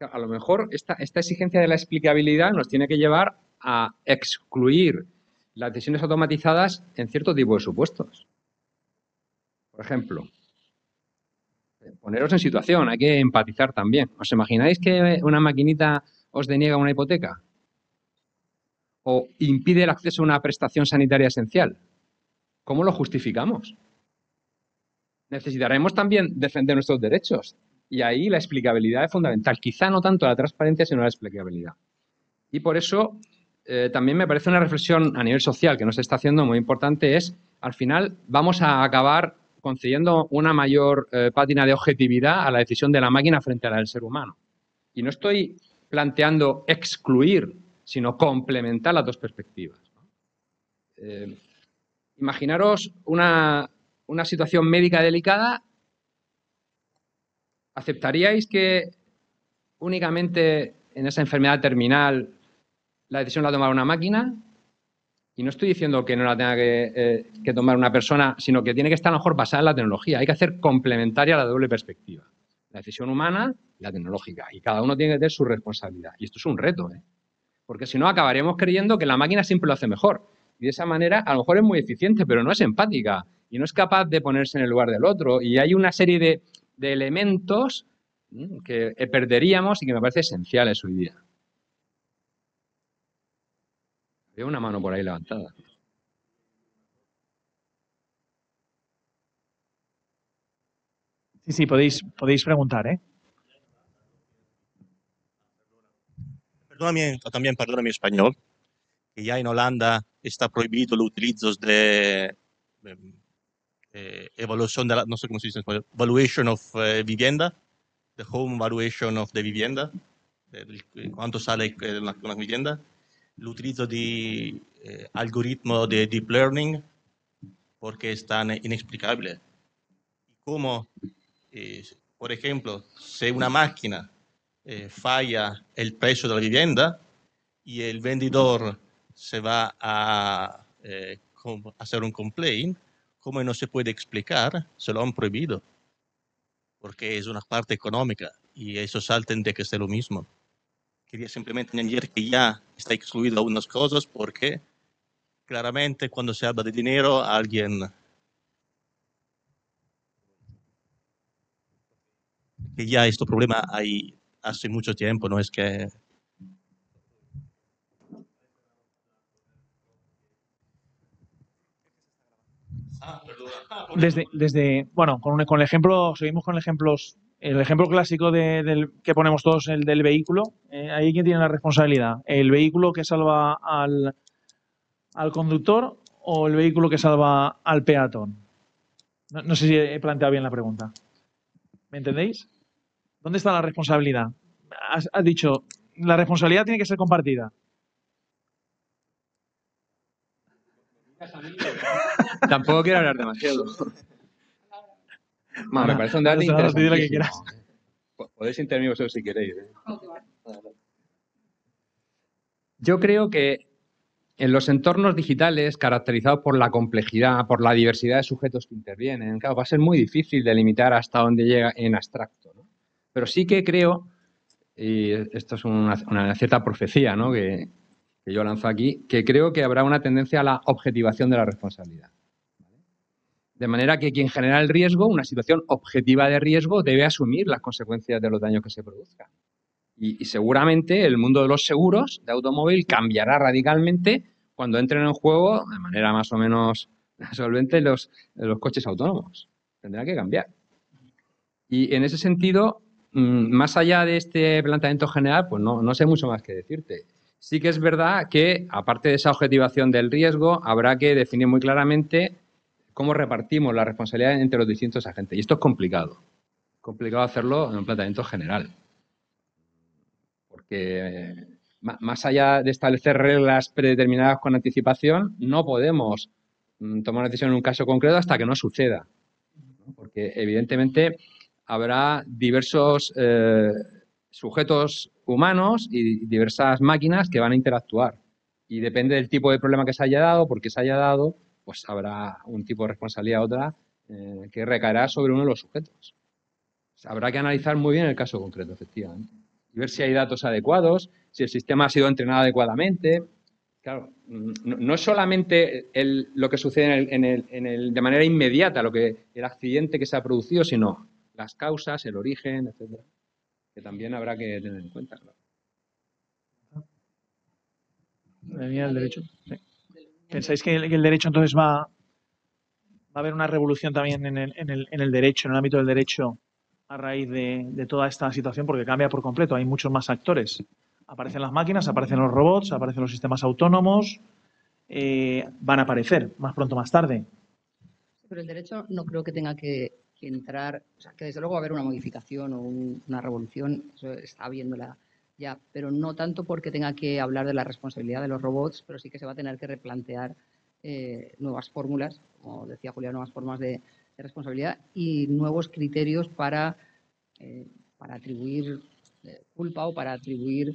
A lo mejor esta exigencia de la explicabilidad nos tiene que llevar a excluir las decisiones automatizadas en cierto tipo de supuestos. Por ejemplo, poneros en situación, hay que empatizar también. ¿Os imagináis que una maquinita os deniega una hipoteca? ¿O impide el acceso a una prestación sanitaria esencial? ¿Cómo lo justificamos? Necesitaremos también defender nuestros derechos. Y ahí la explicabilidad es fundamental. Quizá no tanto la transparencia, sino la explicabilidad. Y por eso también me parece una reflexión a nivel social que nos está haciendo muy importante es, al final, vamos a acabar concediendo una mayor pátina de objetividad a la decisión de la máquina frente a la del ser humano. Y no estoy planteando excluir, sino complementar las dos perspectivas. imaginaros una situación médica delicada. ¿Aceptaríais que únicamente en esa enfermedad terminal la decisión la tomara una máquina? Y no estoy diciendo que no la tenga que tomar una persona, sino que tiene que estar a lo mejor basada en la tecnología. Hay que hacer complementaria la doble perspectiva. La decisión humana y la tecnológica. Y cada uno tiene que tener su responsabilidad. Y esto es un reto, ¿eh? Porque si no acabaremos creyendo que la máquina siempre lo hace mejor. Y de esa manera a lo mejor es muy eficiente, pero no es empática. Y no es capaz de ponerse en el lugar del otro. Y hay una serie de elementos que perderíamos y que me parece esenciales hoy día. Veo una mano por ahí levantada. Sí, podéis preguntar, ¿eh? Perdona mi español, que ya en Holanda está prohibido el utilizo de evaluación de no sé cómo se dice en español, valuation of vivienda, the home valuation of the vivienda, cuánto sale una vivienda, el utilizo de algoritmo de deep learning, porque es tan inexplicable. Como, por ejemplo, si una máquina falla el precio de la vivienda y el vendedor se va a hacer un complaint, ¿cómo no se puede explicar? Se lo han prohibido, porque es una parte económica y eso salta de que sea lo mismo. Quería simplemente añadir que ya está excluido algunas cosas porque claramente cuando se habla de dinero alguien que ya este problema hay hace mucho tiempo, no es que... Bueno, con el ejemplo, seguimos con ejemplos. El ejemplo clásico que ponemos todos, el del vehículo. Ahí quién tiene la responsabilidad, el vehículo que salva al conductor o el vehículo que salva al peatón. No sé si he planteado bien la pregunta. ¿Me entendéis? ¿Dónde está la responsabilidad? Has dicho, la responsabilidad tiene que ser compartida. Tampoco quiero hablar demasiado. Bueno, me parece un debate interesantísimo. Podéis intervenir vosotros si queréis. Yo creo que en los entornos digitales, caracterizados por la complejidad, por la diversidad de sujetos que intervienen, claro, va a ser muy difícil delimitar hasta dónde llega en abstracto, ¿no? Pero sí que creo, y esto es una cierta profecía, ¿no?, que yo lanzo aquí, que creo que habrá una tendencia a la objetivación de la responsabilidad. De manera que quien genera el riesgo, una situación objetiva de riesgo, debe asumir las consecuencias de los daños que se produzcan. Y seguramente el mundo de los seguros de automóvil cambiará radicalmente cuando entren en juego, de manera más o menos solvente, los coches autónomos. Tendrá que cambiar. Y en ese sentido, más allá de este planteamiento general, pues no sé mucho más que decirte. Sí que es verdad que, aparte de esa objetivación del riesgo, habrá que definir muy claramente cómo repartimos la responsabilidad entre los distintos agentes. Y esto es complicado. Es complicado hacerlo en un planteamiento general. Porque más allá de establecer reglas predeterminadas con anticipación, no podemos tomar una decisión en un caso concreto hasta que no suceda. Porque evidentemente habrá diversos sujetos humanos y diversas máquinas que van a interactuar. Y depende del tipo de problema que se haya dado, porque se haya dado, pues habrá un tipo de responsabilidad u otra que recaerá sobre uno de los sujetos. Habrá que analizar muy bien el caso concreto, efectivamente. Y ver si hay datos adecuados, si el sistema ha sido entrenado adecuadamente. Claro, no es solamente lo que sucede de manera inmediata, el accidente que se ha producido, sino las causas, el origen, etcétera, que también habrá que tener en cuenta. Claro. ¿El derecho? Sí. ¿Pensáis que el derecho entonces va a haber una revolución también en el derecho, en el ámbito del derecho, a raíz de toda esta situación? Porque cambia por completo, hay muchos más actores. Aparecen las máquinas, aparecen los robots, aparecen los sistemas autónomos, van a aparecer más pronto o más tarde. Pero el derecho no creo que tenga que entrar, o sea, que desde luego va a haber una modificación o una revolución, eso está habiéndola ya, pero no tanto porque tenga que hablar de la responsabilidad de los robots, pero sí que se va a tener que replantear nuevas fórmulas, como decía Julia, nuevas formas de responsabilidad y nuevos criterios para atribuir culpa o para atribuir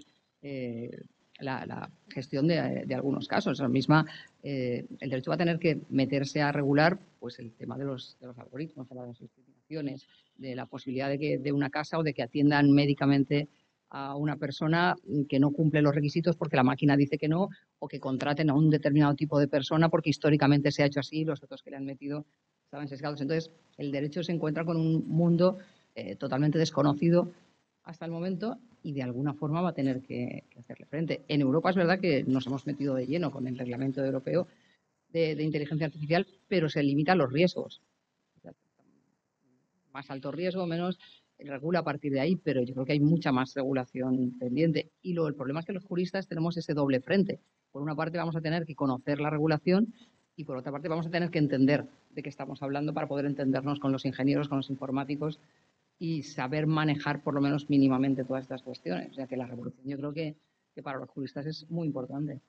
la gestión de algunos casos. El derecho va a tener que meterse a regular pues, el tema de los algoritmos, de las discriminaciones, de la posibilidad de una casa o de que atiendan médicamente a una persona que no cumple los requisitos porque la máquina dice que no, o que contraten a un determinado tipo de persona porque históricamente se ha hecho así, los datos que le han metido estaban sesgados. Entonces, el derecho se encuentra con un mundo totalmente desconocido hasta el momento y de alguna forma va a tener que hacerle frente. En Europa es verdad que nos hemos metido de lleno con el reglamento europeo de inteligencia artificial, pero se limitan los riesgos. Más alto riesgo, menos regula a partir de ahí, pero yo creo que hay mucha más regulación pendiente. Y luego el problema es que los juristas tenemos ese doble frente. Por una parte vamos a tener que conocer la regulación y por otra parte vamos a tener que entender de qué estamos hablando para poder entendernos con los ingenieros, con los informáticos y saber manejar por lo menos mínimamente todas estas cuestiones. O sea que la revolución yo creo que para los juristas es muy importante.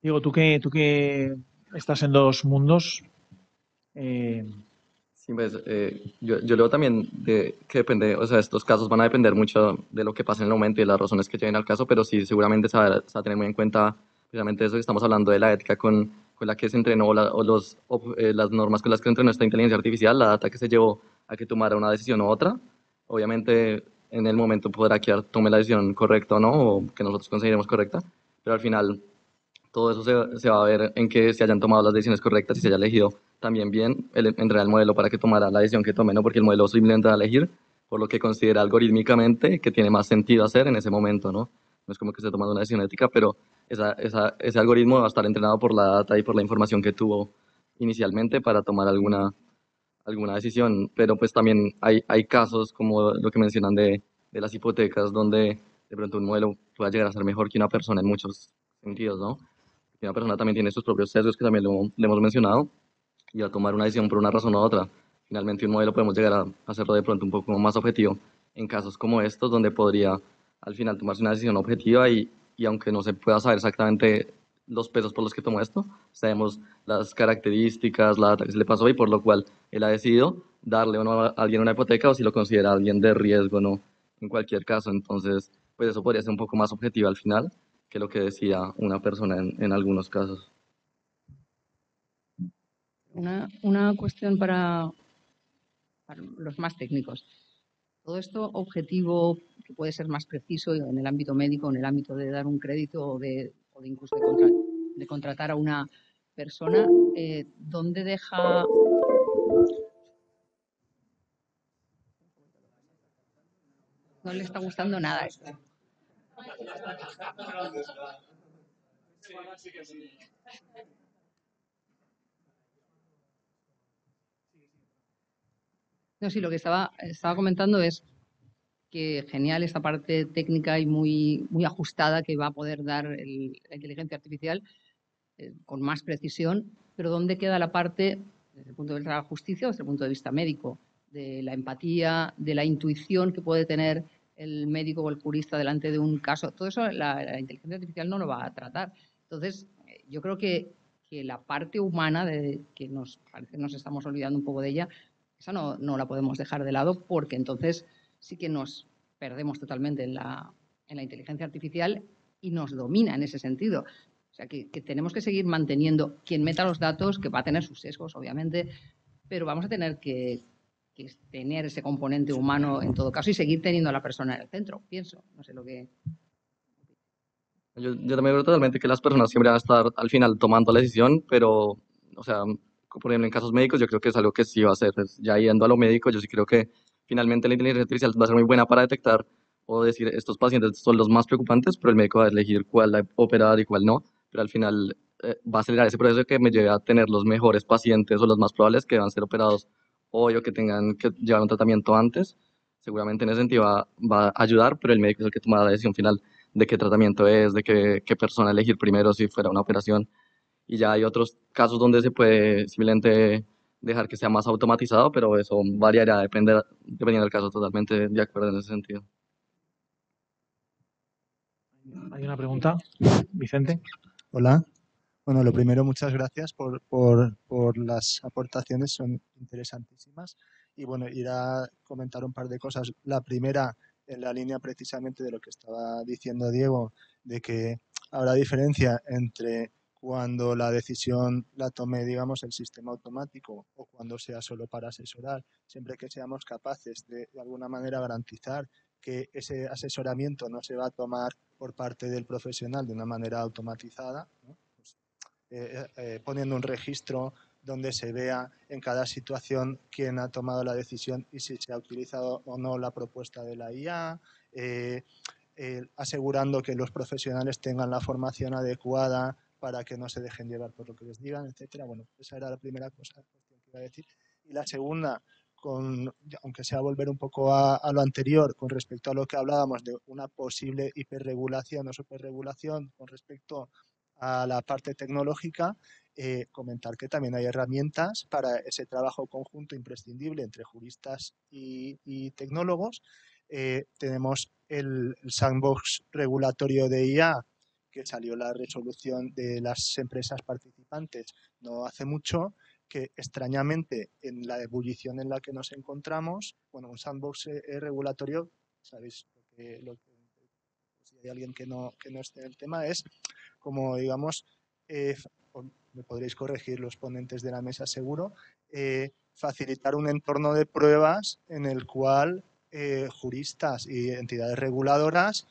Diego, tú que estás en dos mundos, Sí, pues yo leo también que depende, o sea, estos casos van a depender mucho de lo que pase en el momento y de las razones que lleven al caso, pero sí, seguramente se va a tener muy en cuenta precisamente eso que estamos hablando de la ética con la que se entrenó las normas con las que se entrenó esta inteligencia artificial, la data que se llevó a que tomara una decisión u otra. Obviamente, en el momento podrá que tome la decisión correcta o no, o que nosotros consideremos correcta, pero al final todo eso se va a ver en que se hayan tomado las decisiones correctas y se haya elegido también bien entrenar el modelo para que tomara la decisión que tome, ¿no? Porque el modelo simplemente va a elegir por lo que considera algorítmicamente que tiene más sentido hacer en ese momento, ¿no? No es como que esté tomando una decisión ética, pero ese algoritmo va a estar entrenado por la data y por la información que tuvo inicialmente para tomar alguna decisión. Pero pues también hay casos como lo que mencionan de las hipotecas, donde de pronto un modelo pueda llegar a ser mejor que una persona en muchos sentidos, ¿no? Que una persona también tiene sus propios sesgos, que también le hemos mencionado, y a tomar una decisión por una razón u otra. Finalmente, un modelo podemos llegar a hacerlo de pronto un poco más objetivo en casos como estos, donde podría al final tomarse una decisión objetiva y aunque no se pueda saber exactamente los pesos por los que tomó esto, sabemos las características, la data que se le pasó y por lo cual él ha decidido darle o no a alguien una hipoteca o si lo considera alguien de riesgo o no, en cualquier caso. Entonces, pues eso podría ser un poco más objetivo al final que lo que decía una persona en algunos casos. Una cuestión para los más técnicos. Todo esto objetivo, que puede ser más preciso en el ámbito médico, en el ámbito de dar un crédito o de incluso de contratar a una persona, ¿dónde deja? No le está gustando nada esto. No, sí, lo que estaba comentando es que genial esta parte técnica y muy, muy ajustada que va a poder dar la inteligencia artificial con más precisión, pero ¿dónde queda la parte, desde el punto de vista de la justicia o desde el punto de vista médico, de la empatía, de la intuición que puede tener el médico o el jurista delante de un caso? Todo eso la inteligencia artificial no lo va a tratar. Entonces, yo creo que la parte humana, que parece que nos estamos olvidando un poco de ella, esa no la podemos dejar de lado porque entonces sí que nos perdemos totalmente en la inteligencia artificial y nos domina en ese sentido. O sea, que tenemos que seguir manteniendo quien meta los datos, que va a tener sus sesgos, obviamente, pero vamos a tener que tener ese componente humano en todo caso y seguir teniendo a la persona en el centro, pienso. No sé lo que... Yo también creo totalmente que las personas siempre van a estar al final tomando la decisión, pero, o sea, por ejemplo, en casos médicos yo creo que es algo que sí va a ser, pues, ya yendo a lo médico, yo sí creo que finalmente la inteligencia artificial va a ser muy buena para detectar o decir estos pacientes son los más preocupantes, pero el médico va a elegir cuál operar y cuál no, pero al final va a acelerar ese proceso que me lleve a tener los mejores pacientes o los más probables que van a ser operados hoy o que tengan que llevar un tratamiento antes. Seguramente en ese sentido va a ayudar, pero el médico es el que toma la decisión final de qué tratamiento es, de qué persona elegir primero si fuera una operación. Y ya hay otros casos donde se puede simplemente dejar que sea más automatizado, pero eso variará dependiendo del caso, totalmente de acuerdo en ese sentido. ¿Hay una pregunta, Vicente? Hola. Bueno, lo primero, muchas gracias por las aportaciones, son interesantísimas. Y bueno, ir a comentar un par de cosas. La primera, en la línea precisamente de lo que estaba diciendo Diego, de que habrá diferencia entre cuando la decisión la tome, digamos, el sistema automático o cuando sea solo para asesorar, siempre que seamos capaces de alguna manera garantizar que ese asesoramiento no se va a tomar por parte del profesional de una manera automatizada, ¿no? Poniendo un registro donde se vea en cada situación quién ha tomado la decisión y si se ha utilizado o no la propuesta de la IA, asegurando que los profesionales tengan la formación adecuada para que no se dejen llevar por lo que les digan, etcétera. Bueno, esa era la primera cosa que iba a decir. Y la segunda, aunque sea volver un poco a lo anterior, con respecto a lo que hablábamos de una posible hiperregulación o superregulación con respecto a la parte tecnológica, comentar que también hay herramientas para ese trabajo conjunto imprescindible entre juristas y tecnólogos. Tenemos el sandbox regulatorio de IA, que salió la resolución de las empresas participantes no hace mucho, que extrañamente en la ebullición en la que nos encontramos, bueno, un sandbox regulatorio, sabéis si hay alguien que no esté en el tema, es como, digamos, me podréis corregir los ponentes de la mesa seguro, facilitar un entorno de pruebas en el cual juristas y entidades reguladoras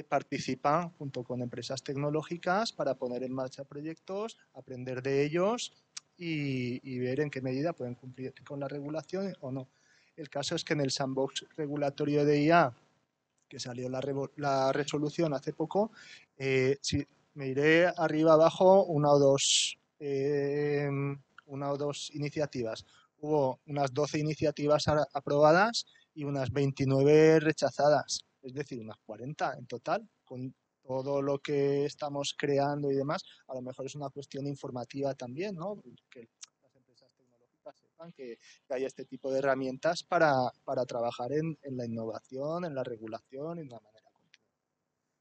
participan junto con empresas tecnológicas para poner en marcha proyectos, aprender de ellos y ver en qué medida pueden cumplir con la regulación o no. El caso es que en el sandbox regulatorio de IA, que salió la resolución hace poco, si me iré arriba abajo una o dos iniciativas. Hubo unas 12 iniciativas aprobadas y unas 29 rechazadas, es decir, unas 40 en total, con todo lo que estamos creando y demás. A lo mejor es una cuestión informativa también, ¿no? Que las empresas tecnológicas sepan que hay este tipo de herramientas para trabajar en la innovación, en la regulación y de una manera continua.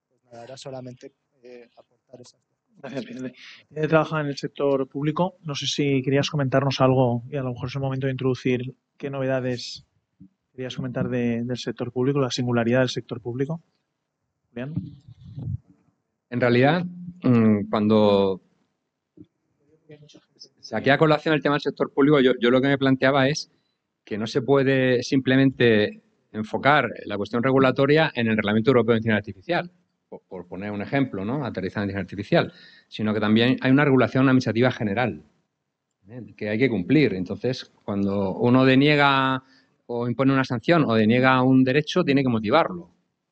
Pues nada, era solamente aportar esas cosas. Gracias, Vicente. Trabaja en el sector público. No sé si querías comentarnos algo y a lo mejor es el momento de introducir qué novedades querías comentar del sector público, la singularidad del sector público. Julián. En realidad, cuando saqué a colación el tema del sector público, yo lo que me planteaba es que no se puede simplemente enfocar la cuestión regulatoria en el Reglamento Europeo de Inteligencia Artificial, por poner un ejemplo, ¿no? Aterrizar en inteligencia artificial, sino que también hay una regulación administrativa general que hay que cumplir. Entonces, cuando uno deniega o impone una sanción o deniega un derecho, tiene que motivarlo,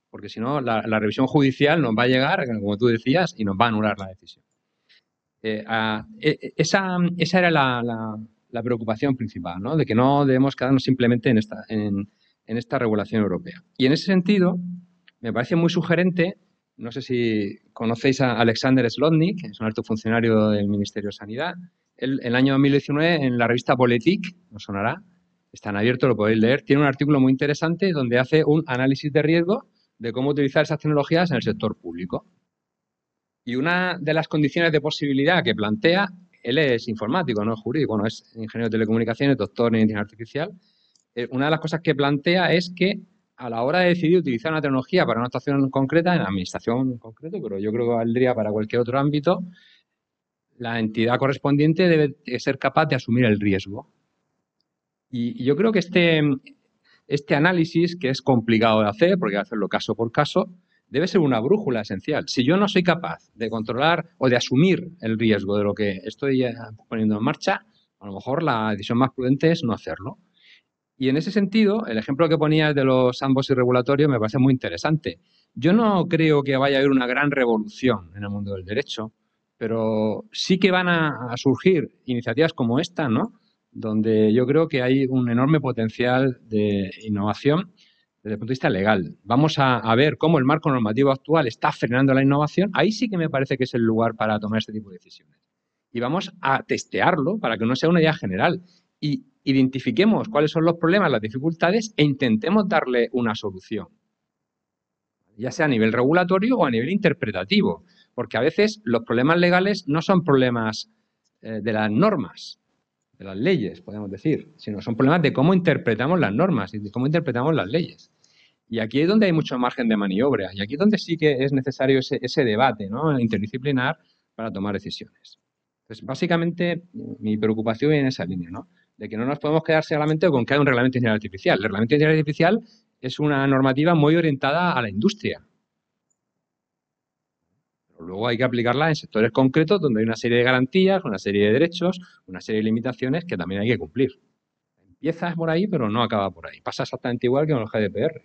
porque si no, la revisión judicial nos va a llegar, como tú decías, y nos va a anular la decisión. Esa era la preocupación principal, ¿no? De que no debemos quedarnos simplemente en esta regulación europea. Y en ese sentido, me parece muy sugerente, no sé si conocéis a Alexander Slotnick, que es un alto funcionario del Ministerio de Sanidad. Él, en el año 2019, en la revista Politik, nos sonará, está en abierto, lo podéis leer, tiene un artículo muy interesante donde hace un análisis de riesgo de cómo utilizar esas tecnologías en el sector público. Y una de las condiciones de posibilidad que plantea, él es informático, no es jurídico, bueno, es ingeniero de telecomunicaciones, doctor en inteligencia artificial. Una de las cosas que plantea es que a la hora de decidir utilizar una tecnología para una actuación concreta, en la administración en concreto, pero yo creo que valdría para cualquier otro ámbito, la entidad correspondiente debe ser capaz de asumir el riesgo. Y yo creo que este análisis, que es complicado de hacer, porque hay que hacerlo caso por caso, debe ser una brújula esencial. Si yo no soy capaz de controlar o de asumir el riesgo de lo que estoy poniendo en marcha, a lo mejor la decisión más prudente es no hacerlo. Y en ese sentido, el ejemplo que ponías de los sandbox regulatorios me parece muy interesante. Yo no creo que vaya a haber una gran revolución en el mundo del derecho, pero sí que van a surgir iniciativas como esta, ¿no? Donde yo creo que hay un enorme potencial de innovación desde el punto de vista legal. Vamos a ver cómo el marco normativo actual está frenando la innovación. Ahí sí que me parece que es el lugar para tomar este tipo de decisiones. Y vamos a testearlo para que no sea una idea general. Y identifiquemos cuáles son los problemas, las dificultades e intentemos darle una solución, ya sea a nivel regulatorio o a nivel interpretativo. porque a veces los problemas legales no son problemas de las normas, de las leyes, podemos decir, sino son problemas de cómo interpretamos las normas y de cómo interpretamos las leyes. Y aquí es donde hay mucho margen de maniobra, y aquí es donde sí que es necesario ese debate, ¿no?, interdisciplinar para tomar decisiones. Entonces, básicamente, mi preocupación viene en esa línea, ¿no?, de que no nos podemos quedar solamente con que hay un reglamento de inteligencia artificial. El reglamento de inteligencia artificial es una normativa muy orientada a la industria. Pero luego hay que aplicarla en sectores concretos donde hay una serie de garantías, una serie de derechos, una serie de limitaciones que también hay que cumplir. Empiezas por ahí, pero no acaba por ahí. Pasa exactamente igual que con el GDPR.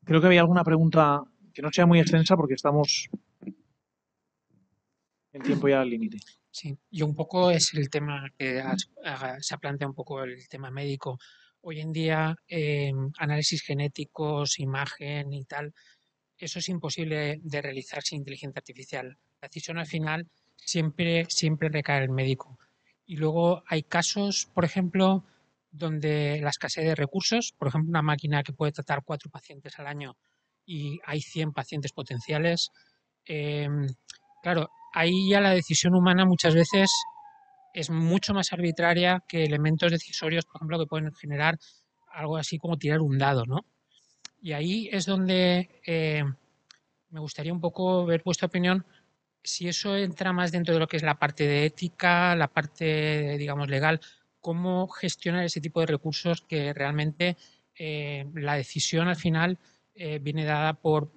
Creo que había alguna pregunta que no sea muy extensa porque estamos en tiempo ya al límite. Sí, y un poco es el tema que se ha planteado un poco el tema médico. Hoy en día, análisis genéticos, imagen y tal, eso es imposible de realizar sin inteligencia artificial. La decisión al final siempre recae en el médico. Y luego hay casos, por ejemplo, donde la escasez de recursos, por ejemplo, una máquina que puede tratar 4 pacientes al año y hay 100 pacientes potenciales. Claro, ahí ya la decisión humana muchas veces es mucho más arbitraria que elementos decisorios, por ejemplo, que pueden generar algo así como tirar un dado, ¿no? Y ahí es donde me gustaría un poco ver vuestra opinión, si eso entra más dentro de lo que es la parte de ética, la parte, digamos, legal, cómo gestionar ese tipo de recursos que realmente la decisión al final viene dada por,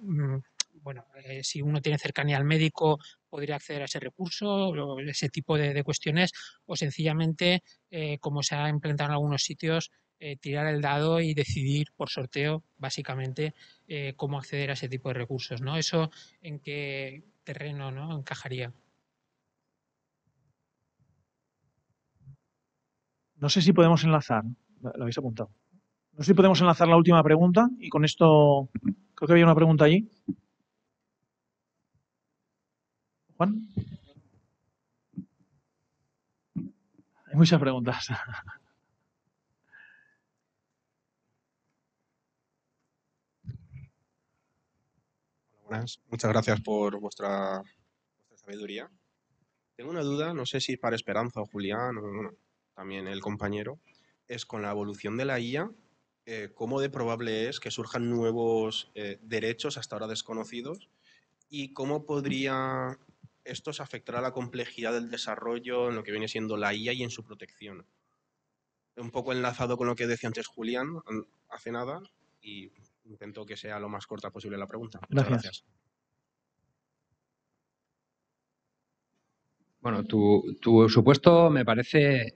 bueno, si uno tiene cercanía al médico, podría acceder a ese recurso, o ese tipo de cuestiones, o sencillamente, como se ha implementado en algunos sitios, tirar el dado y decidir por sorteo, básicamente, cómo acceder a ese tipo de recursos, ¿no? Eso en qué terreno, ¿no?, encajaría. No sé si podemos enlazar, lo habéis apuntado. No sé si podemos enlazar la última pregunta y con esto creo que había una pregunta allí. Juan. Hay muchas preguntas. Buenas, muchas gracias por vuestra sabiduría. Tengo una duda, no sé si para Esperanza o Julián o también el compañero, es con la evolución de la IA, ¿cómo de probable es que surjan nuevos derechos hasta ahora desconocidos? ¿Y cómo podría estos afectar a la complejidad del desarrollo en lo que viene siendo la IA y en su protección? Un poco enlazado con lo que decía antes Julián hace nada, y intento que sea lo más corta posible la pregunta. Muchas gracias. Bueno, tu supuesto me parece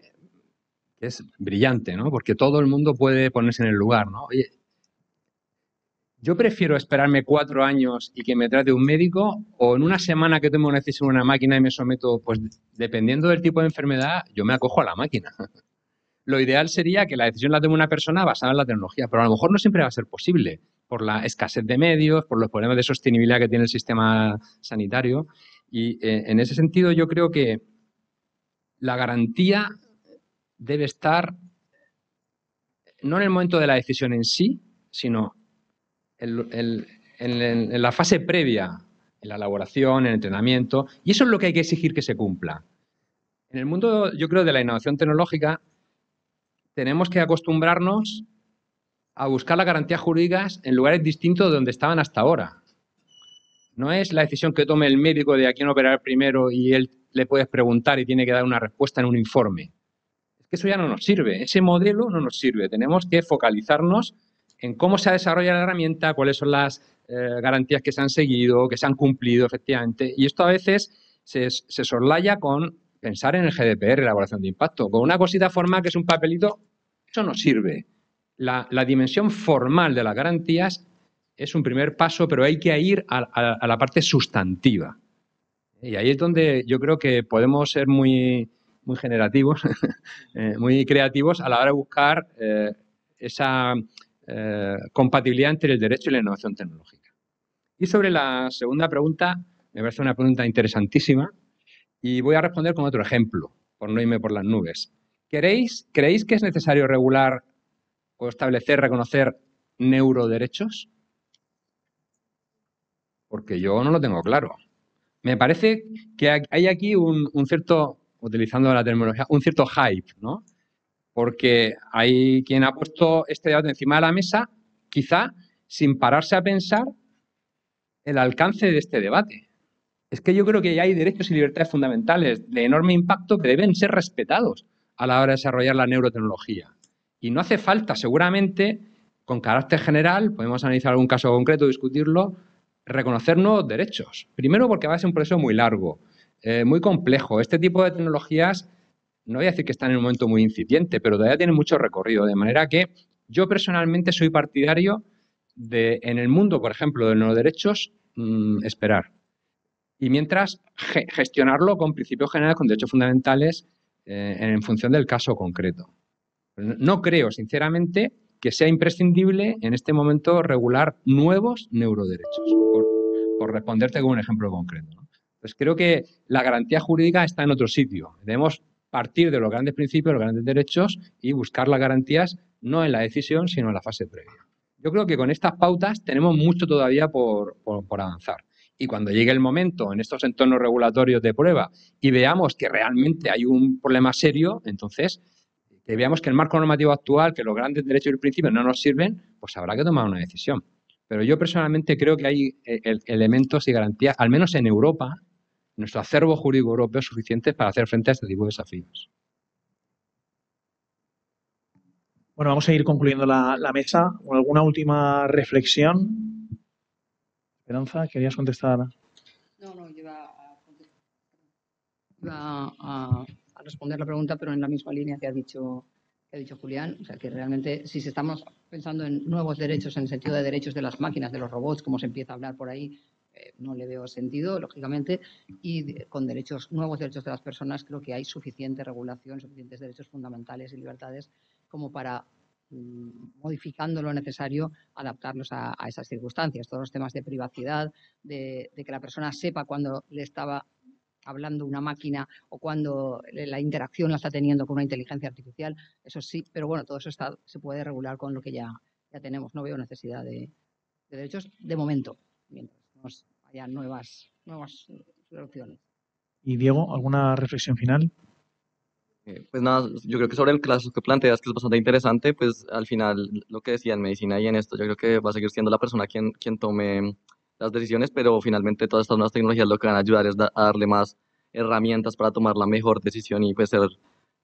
que es brillante, ¿no? Porque todo el mundo puede ponerse en el lugar, ¿no? Oye, yo prefiero esperarme 4 años y que me trate un médico, o en una semana que tome una decisión en una máquina y me someto, pues dependiendo del tipo de enfermedad, yo me acojo a la máquina. Lo ideal sería que la decisión la tome una persona basada en la tecnología, pero a lo mejor no siempre va a ser posible por la escasez de medios, por los problemas de sostenibilidad que tiene el sistema sanitario. Y en ese sentido yo creo que la garantía debe estar no en el momento de la decisión en sí, sino en la fase previa, en la elaboración, en el entrenamiento, y eso es lo que hay que exigir que se cumpla. En el mundo, yo creo, de la innovación tecnológica, tenemos que acostumbrarnos a buscar las garantías jurídicas en lugares distintos de donde estaban hasta ahora. No es la decisión que tome el médico de a quién operar primero y él le puedes preguntar y tiene que dar una respuesta en un informe. Es que eso ya no nos sirve, ese modelo no nos sirve. Tenemos que focalizarnos en cómo se ha desarrollado la herramienta, cuáles son las garantías que se han seguido, que se han cumplido efectivamente. Y esto a veces se soslaya con pensar en el GDPR, elaboración de impacto. Con una cosita formal que es un papelito, eso no sirve. La dimensión formal de las garantías es un primer paso, pero hay que ir a la parte sustantiva. Y ahí es donde yo creo que podemos ser muy generativos, muy creativos a la hora de buscar esa compatibilidad entre el derecho y la innovación tecnológica. Y sobre la segunda pregunta, me parece una pregunta interesantísima y voy a responder con otro ejemplo, por no irme por las nubes. ¿Creéis que es necesario regular o establecer, reconocer neuroderechos? porque yo no lo tengo claro. Me parece que hay aquí un cierto, utilizando la terminología, un cierto hype, ¿no? Porque hay quien ha puesto este debate encima de la mesa, quizá sin pararse a pensar el alcance de este debate. Es que yo creo que ya hay derechos y libertades fundamentales de enorme impacto que deben ser respetados a la hora de desarrollar la neurotecnología. Y no hace falta, seguramente, con carácter general, podemos analizar algún caso concreto, discutirlo, reconocer nuevos derechos. Primero porque va a ser un proceso muy largo, muy complejo. Este tipo de tecnologías, no voy a decir que están en un momento muy incipiente, pero todavía tienen mucho recorrido. De manera que yo personalmente soy partidario de, en el mundo, por ejemplo, de los derechos, esperar. Y mientras, gestionarlo con principios generales, con derechos fundamentales, en función del caso concreto. No creo, sinceramente, que sea imprescindible en este momento regular nuevos neuroderechos, por responderte con un ejemplo concreto, ¿no? Pues creo que la garantía jurídica está en otro sitio. Debemos partir de los grandes principios, los grandes derechos y buscar las garantías no en la decisión, sino en la fase previa. Yo creo que con estas pautas tenemos mucho todavía por avanzar. Y cuando llegue el momento en estos entornos regulatorios de prueba y veamos que realmente hay un problema serio, entonces que veamos que el marco normativo actual, que los grandes derechos y principios no nos sirven, pues habrá que tomar una decisión. Pero yo personalmente creo que hay elementos y garantías, al menos en Europa, nuestro acervo jurídico europeo, suficientes para hacer frente a este tipo de desafíos. Bueno, vamos a ir concluyendo la mesa. ¿Alguna última reflexión? Esperanza, ¿querías contestar? No, yo iba a responder la pregunta, pero en la misma línea que ha dicho Julián. O sea, que realmente, si estamos pensando en nuevos derechos, en el sentido de derechos de las máquinas, de los robots, como se empieza a hablar por ahí, no le veo sentido, lógicamente, y con nuevos derechos de las personas, creo que hay suficiente regulación, suficientes derechos fundamentales y libertades como para, modificando lo necesario, adaptarlos a esas circunstancias. Todos los temas de privacidad, de que la persona sepa cuando le estaba hablando una máquina o cuando la interacción la está teniendo con una inteligencia artificial, eso sí, pero bueno, todo eso se puede regular con lo que ya tenemos. No veo necesidad de derechos de momento, mientras no haya nuevas soluciones. Y Diego, ¿alguna reflexión final? Pues nada, yo creo que sobre el caso que planteas, que es bastante interesante, pues al final lo que decía en medicina y en esto, yo creo que va a seguir siendo la persona quien tome las decisiones, pero finalmente todas estas nuevas tecnologías lo que van a ayudar es a darle más herramientas para tomar la mejor decisión y pues ser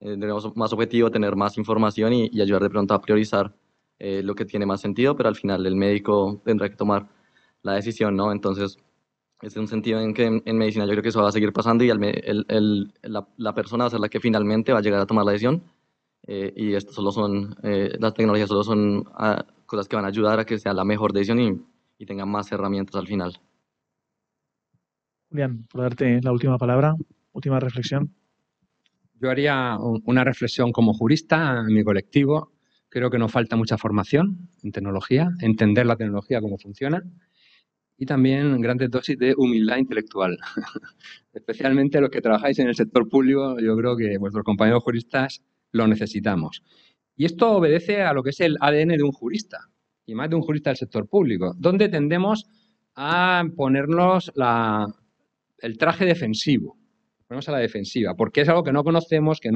digamos, más objetivo, tener más información y ayudar de pronto a priorizar lo que tiene más sentido, pero al final el médico tendrá que tomar la decisión, ¿no? Entonces, es un sentido en que en medicina yo creo que eso va a seguir pasando y la persona va a ser la que finalmente va a llegar a tomar la decisión. Y esto solo son, las tecnologías solo son cosas que van a ayudar a que sea la mejor decisión y tenga más herramientas al final. Julián, por darte la última palabra, última reflexión. Yo haría una reflexión como jurista en mi colectivo. Creo que nos falta mucha formación en tecnología, entender la tecnología, cómo funciona, y también grandes dosis de humildad intelectual. Especialmente los que trabajáis en el sector público, yo creo que vuestros compañeros juristas lo necesitamos. Y esto obedece a lo que es el ADN de un jurista, y más de un jurista del sector público, donde tendemos a ponernos el traje defensivo. Ponemos a la defensiva, porque es algo que no conocemos, que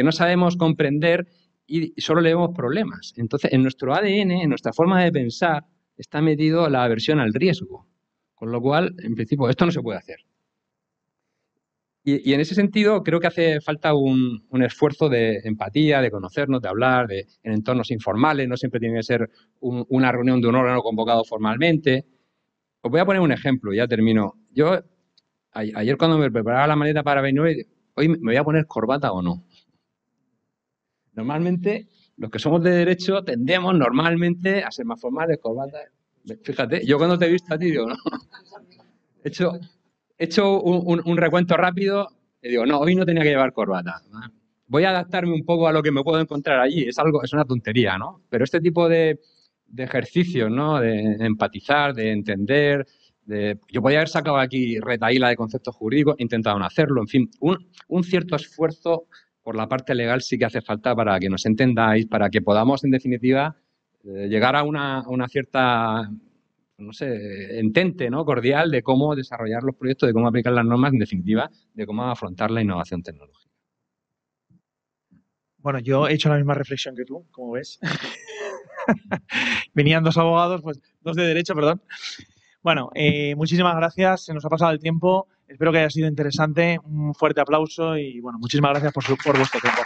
no sabemos comprender y solo le vemos problemas. Entonces, en nuestro ADN, en nuestra forma de pensar, está metido la aversión al riesgo. Con lo cual, en principio, esto no se puede hacer. Y en ese sentido, creo que hace falta un esfuerzo de empatía, de conocernos, de hablar, en entornos informales. No siempre tiene que ser una reunión de un órgano convocado formalmente. Os voy a poner un ejemplo, ya termino. Yo, ayer cuando me preparaba la maleta para venir, hoy me voy a poner corbata o no. Normalmente, los que somos de derecho tendemos normalmente a ser más formales, corbata. Fíjate, yo cuando te he visto a ti digo, no. He hecho un recuento rápido y digo, no, hoy no tenía que llevar corbata. Voy a adaptarme un poco a lo que me puedo encontrar allí. Es una tontería, ¿no? Pero este tipo de ejercicios, ¿no? De empatizar, de entender. Yo podía haber sacado aquí retahíla de conceptos jurídicos, he intentado no hacerlo. En fin, un cierto esfuerzo por la parte legal sí que hace falta para que nos entendáis, para que podamos, en definitiva, llegar a una cierta no sé, entente, ¿no? Cordial de cómo desarrollar los proyectos, de cómo aplicar las normas, en definitiva, de cómo afrontar la innovación tecnológica. Bueno, yo he hecho la misma reflexión que tú, como ves. Venían dos abogados, pues dos de derecho, perdón. Bueno, muchísimas gracias. Se nos ha pasado el tiempo. Espero que haya sido interesante. Un fuerte aplauso y, bueno, muchísimas gracias por vuestro tiempo.